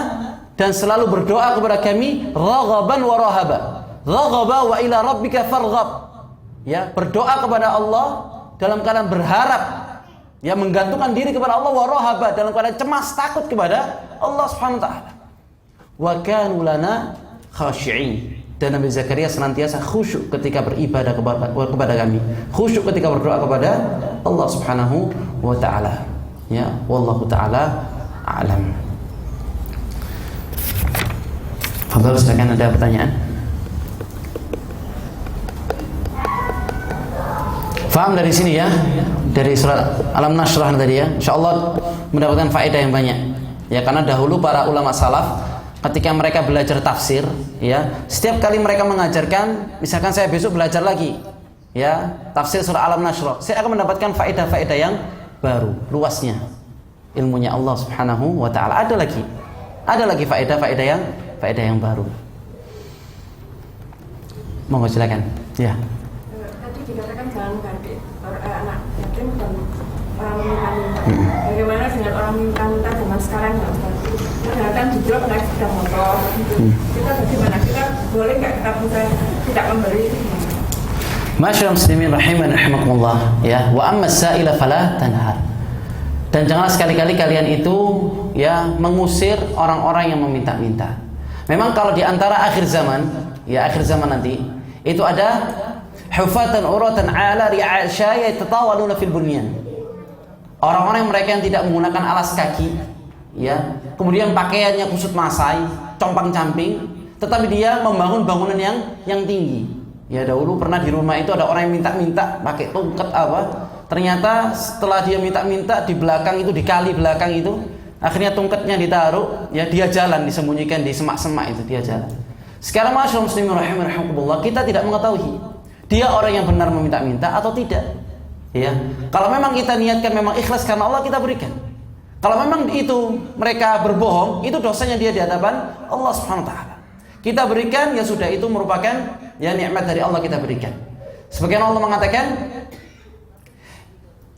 A: dan selalu berdoa kepada kami raghaban wa rahaba. Raghaba wa ila rabbika farghab. Ya, berdoa kepada Allah dalam keadaan berharap, ya, menggantungkan diri kepada Allah, wa rahaba, dalam keadaan cemas takut kepada Allah Subhanahu wa taala. Wa kanu lana khashi'in. Dan Nabi Zakaria senantiasa khusyuk ketika beribadah kepada kami, khusyuk ketika berdoa kepada Allah Subhanahu wa taala. Ya, wallahu taala a'lam. Fadhal, silakan, ada pertanyaan? Faham dari sini ya? Dari surat Al-Nashrah tadi ya. Insyaallah mendapatkan faedah yang banyak. Ya, karena dahulu para ulama salaf ketika mereka belajar tafsir, ya, setiap kali mereka mengajarkan, misalkan saya besok belajar lagi, ya, tafsir surah Al-Nashrah, saya akan mendapatkan faedah-faedah yang baru, luasnya ilmunya Allah Subhanahu wa taala. Ada lagi faedah yang baru. Monggo silakan. Ya.
B: Tadi dikatakan jangan ganti anak yatim dan orang meminta-minta. Bagaimana dengan orang minta-minta zaman sekarang ya? Kadang-kadang di drop naik sepeda motor. Kita bagaimana? Kita boleh nggak kita bisa tidak memberi?
A: Masyaallah muslimin rahiman rahimakumullah, ya. Wa amma as-sa'ila fala tanhar. Dan jangan sekali-kali kalian itu, ya, mengusir orang-orang yang meminta-minta. Memang kalau di antara akhir zaman, ya, akhir zaman nanti itu ada hufatan uratan ala ri'ashaya yatatawaluna fil bunyan. Orang-orang mereka yang tidak menggunakan alas kaki, ya, kemudian pakaiannya kusut masai, compang-camping, tetapi dia membangun bangunan yang tinggi. Ya, dahulu pernah di rumah itu ada orang yang minta-minta pakai tongkat apa, ternyata setelah dia minta-minta di belakang itu, di kali belakang itu, akhirnya tongkatnya ditaruh, ya, dia jalan, disembunyikan di semak-semak itu, dia jalan. Sekarang masyaallah muslimin rahimakumullah, kita tidak mengetahui dia orang yang benar meminta-minta atau tidak. Ya, kalau memang kita niatkan memang ikhlas karena Allah, kita berikan. Kalau memang itu mereka berbohong, itu dosanya dia di hadapan Allah Subhanahu wa taala. Kita berikan, ya sudah, itu merupakan, ya, nikmat dari Allah, kita berikan. Sebagaimana Allah mengatakan,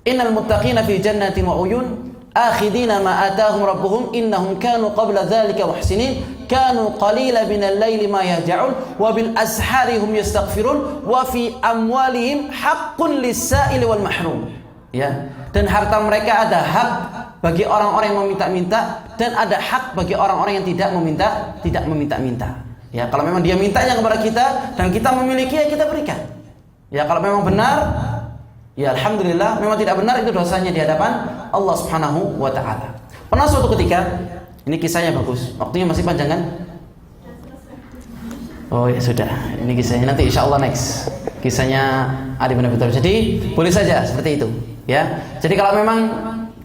A: innal muttaqina fi jannatin wa uyun akhidina ma atahum rabbuhum innahum kanu qabla dzalika muhsinin kanu qalila minal laili ma yahja'un wa bil ashari hum yastaghfirun wa fi amwalihim haqqun lis-sa'ili wal mahrum. Ya, dan harta mereka ada hak bagi orang-orang yang meminta-minta, dan ada hak bagi orang-orang yang tidak meminta-minta. Ya, kalau memang dia mintanya kepada kita dan kita memiliki, ya, kita berikan. Ya, kalau memang benar, ya alhamdulillah. Memang tidak benar, itu dosanya di hadapan Allah Subhanahu wa taala. Pernah suatu ketika, ini kisahnya bagus. Waktunya masih panjang kan? Oh ya sudah. Ini kisahnya nanti insya Allah next. Kisahnya Ali bin Abi Thalib. Jadi boleh saja seperti itu, ya. Jadi kalau memang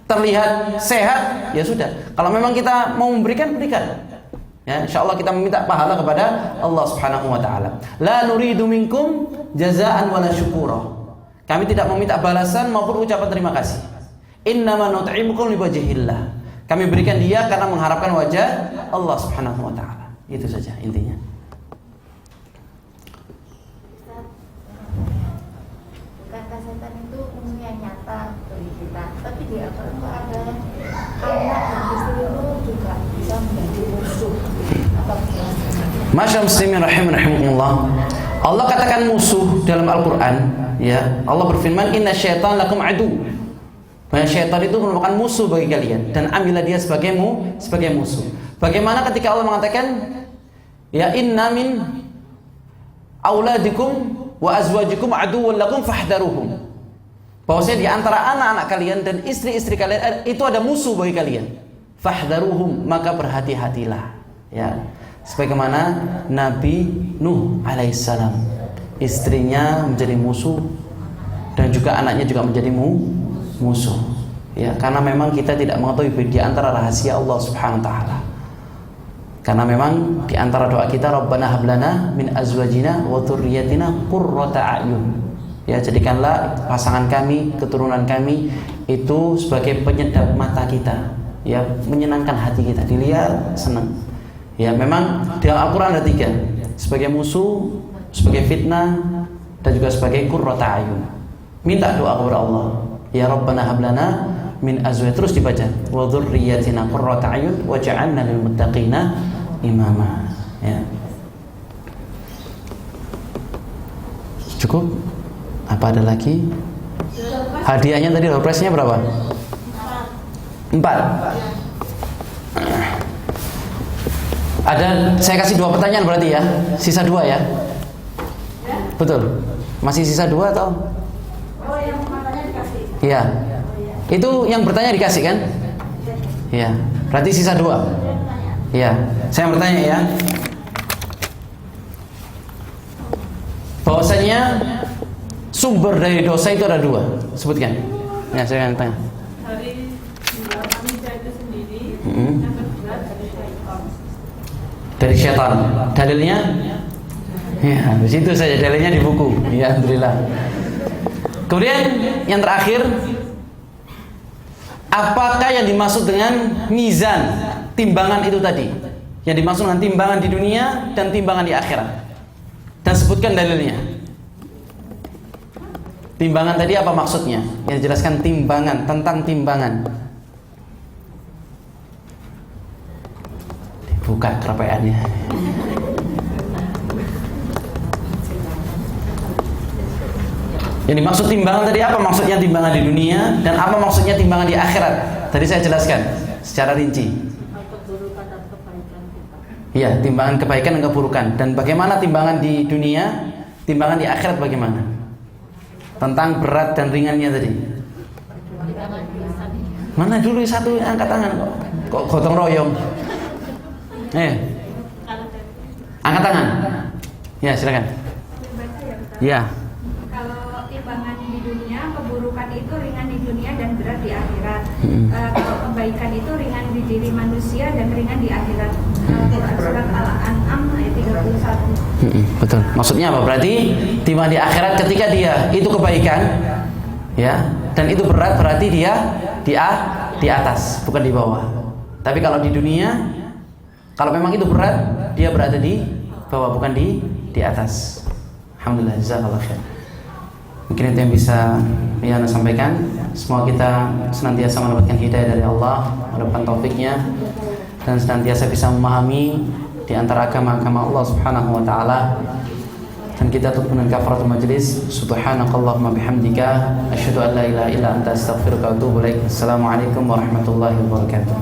A: terlihat sehat, ya sudah. Kalau memang kita mau memberikan, berikan. Ya, insya Allah kita meminta pahala kepada Allah Subhanahu wa taala. La nuridu minkum jazaan wala syukura. Kami tidak meminta balasan maupun ucapan terima kasih. Innama nut'imukum liwajhillah. Kami berikan dia karena mengharapkan wajah Allah Subhanahu wa taala. Itu saja intinya.
C: Kata setan itu umumnya nyata bagi kita, tapi di Al-Qur'an ada anak dan istri itu juga bisa menjadi musuh.
A: Masyaallah muslimin rahimakumullah. Allah katakan musuh dalam Al-Qur'an, ya. Allah berfirman, "Inna syaitan lakum adu." Bahwa syaitan itu merupakan musuh bagi kalian, dan ambillah dia sebagai musuh. Bagaimana ketika Allah mengatakan, "Ya inna min auladikum wa azwajikum aduwwun lakum fahdharuhum." Bahwasanya di antara anak-anak kalian dan istri-istri kalian itu ada musuh bagi kalian. Fahdharuhum, maka berhati-hatilah. Ya. Sebagaimana Nabi Nuh alaihissalam, istrinya menjadi musuh, dan juga anaknya juga menjadi musuh. Ya, karena memang kita tidak mengetahui di antara rahasia Allah Subhanahu wa taala. Karena memang di antara doa kita, Rabbana hablana min azwajina wa dzurriyyatina qurrata a'yun. Ya, jadikanlah pasangan kami, keturunan kami itu sebagai penyedap mata kita, ya, menyenangkan hati kita, dilihat senang. Ya, memang dalam Al-Qur'an ada 3, sebagai musuh, sebagai fitnah, dan juga sebagai qurrata a'yun. Minta doa kepada Allah, ya Rabbana hablana min azwaj, terus dibaca wa dzurriyyatina qurrata a'yun waj'alna lil muttaqina imama. Ya. Cukup? Apa ada lagi? Hadiahnya tadi door prize-nya berapa? 4. Ada, saya kasih 2 pertanyaan berarti ya. Sisa 2 ya. Betul. Masih sisa 2 atau?
B: Oh, yang matanya dikasih.
A: Iya. Itu yang bertanya dikasih kan? Iya. Berarti sisa 2. Iya. Saya bertanya ya. Bahwasanya sumber dari dosa itu ada 2. Sebutkan. Ya, saya akan tanya.
B: Dari manusia itu sendiri, yang kedua dari syaitan.
A: Dari syaitan. Dalilnya? Ya, di situ saja dalilnya di buku. Ya, alhamdulillah. Kemudian yang terakhir, apakah yang dimaksud dengan mizan, timbangan itu tadi? Yang dimaksud dengan timbangan di dunia dan timbangan di akhirat. Dan sebutkan dalilnya. Timbangan tadi apa maksudnya? Yang dijelaskan timbangan, tentang timbangan. Dibuka kerapaannya. Yang dimaksud timbangan tadi apa maksudnya timbangan di dunia dan apa maksudnya timbangan di akhirat? Tadi saya jelaskan secara rinci.
B: Keburukan dan kebaikan kita.
A: Iya, timbangan kebaikan dan keburukan. Dan bagaimana timbangan di dunia, timbangan di akhirat bagaimana? Tentang berat dan ringannya tadi. Mana dulu satu angkat tangan kok gotong royong? Angkat tangan. Ya, silakan. Ya.
D: Kalau timbangan di dunia, keburukan itu ringan di dunia dan berat di akhirat. Kalau kebaikan itu ringan di diri manusia dan ringan di akhirat. Quran surat Al-An'am ayat 31.
A: Betul. Maksudnya apa? Berarti timbangan di akhirat ketika dia itu kebaikan, ya, dan itu berat, berarti dia di atas, bukan di bawah. Tapi kalau di dunia, kalau memang itu berat, dia berada di bawah, bukan di atas. Alhamdulillah, jazakallahu khair. Mungkin itu yang bisa Yana sampaikan. Semoga kita senantiasa mendapatkan hidayah dari Allah, mendapatkan taufiknya, dan senantiasa bisa memahami di antara agama-agama Allah Subhanahu wa taala. Dan kita tutup dengan kafaratul majlis. Subhanakallahumma bihamdika asyhadu an la ilaha illa anta astaghfiruka wa atubu ilaik. Assalamualaikum warahmatullahi wabarakatuh.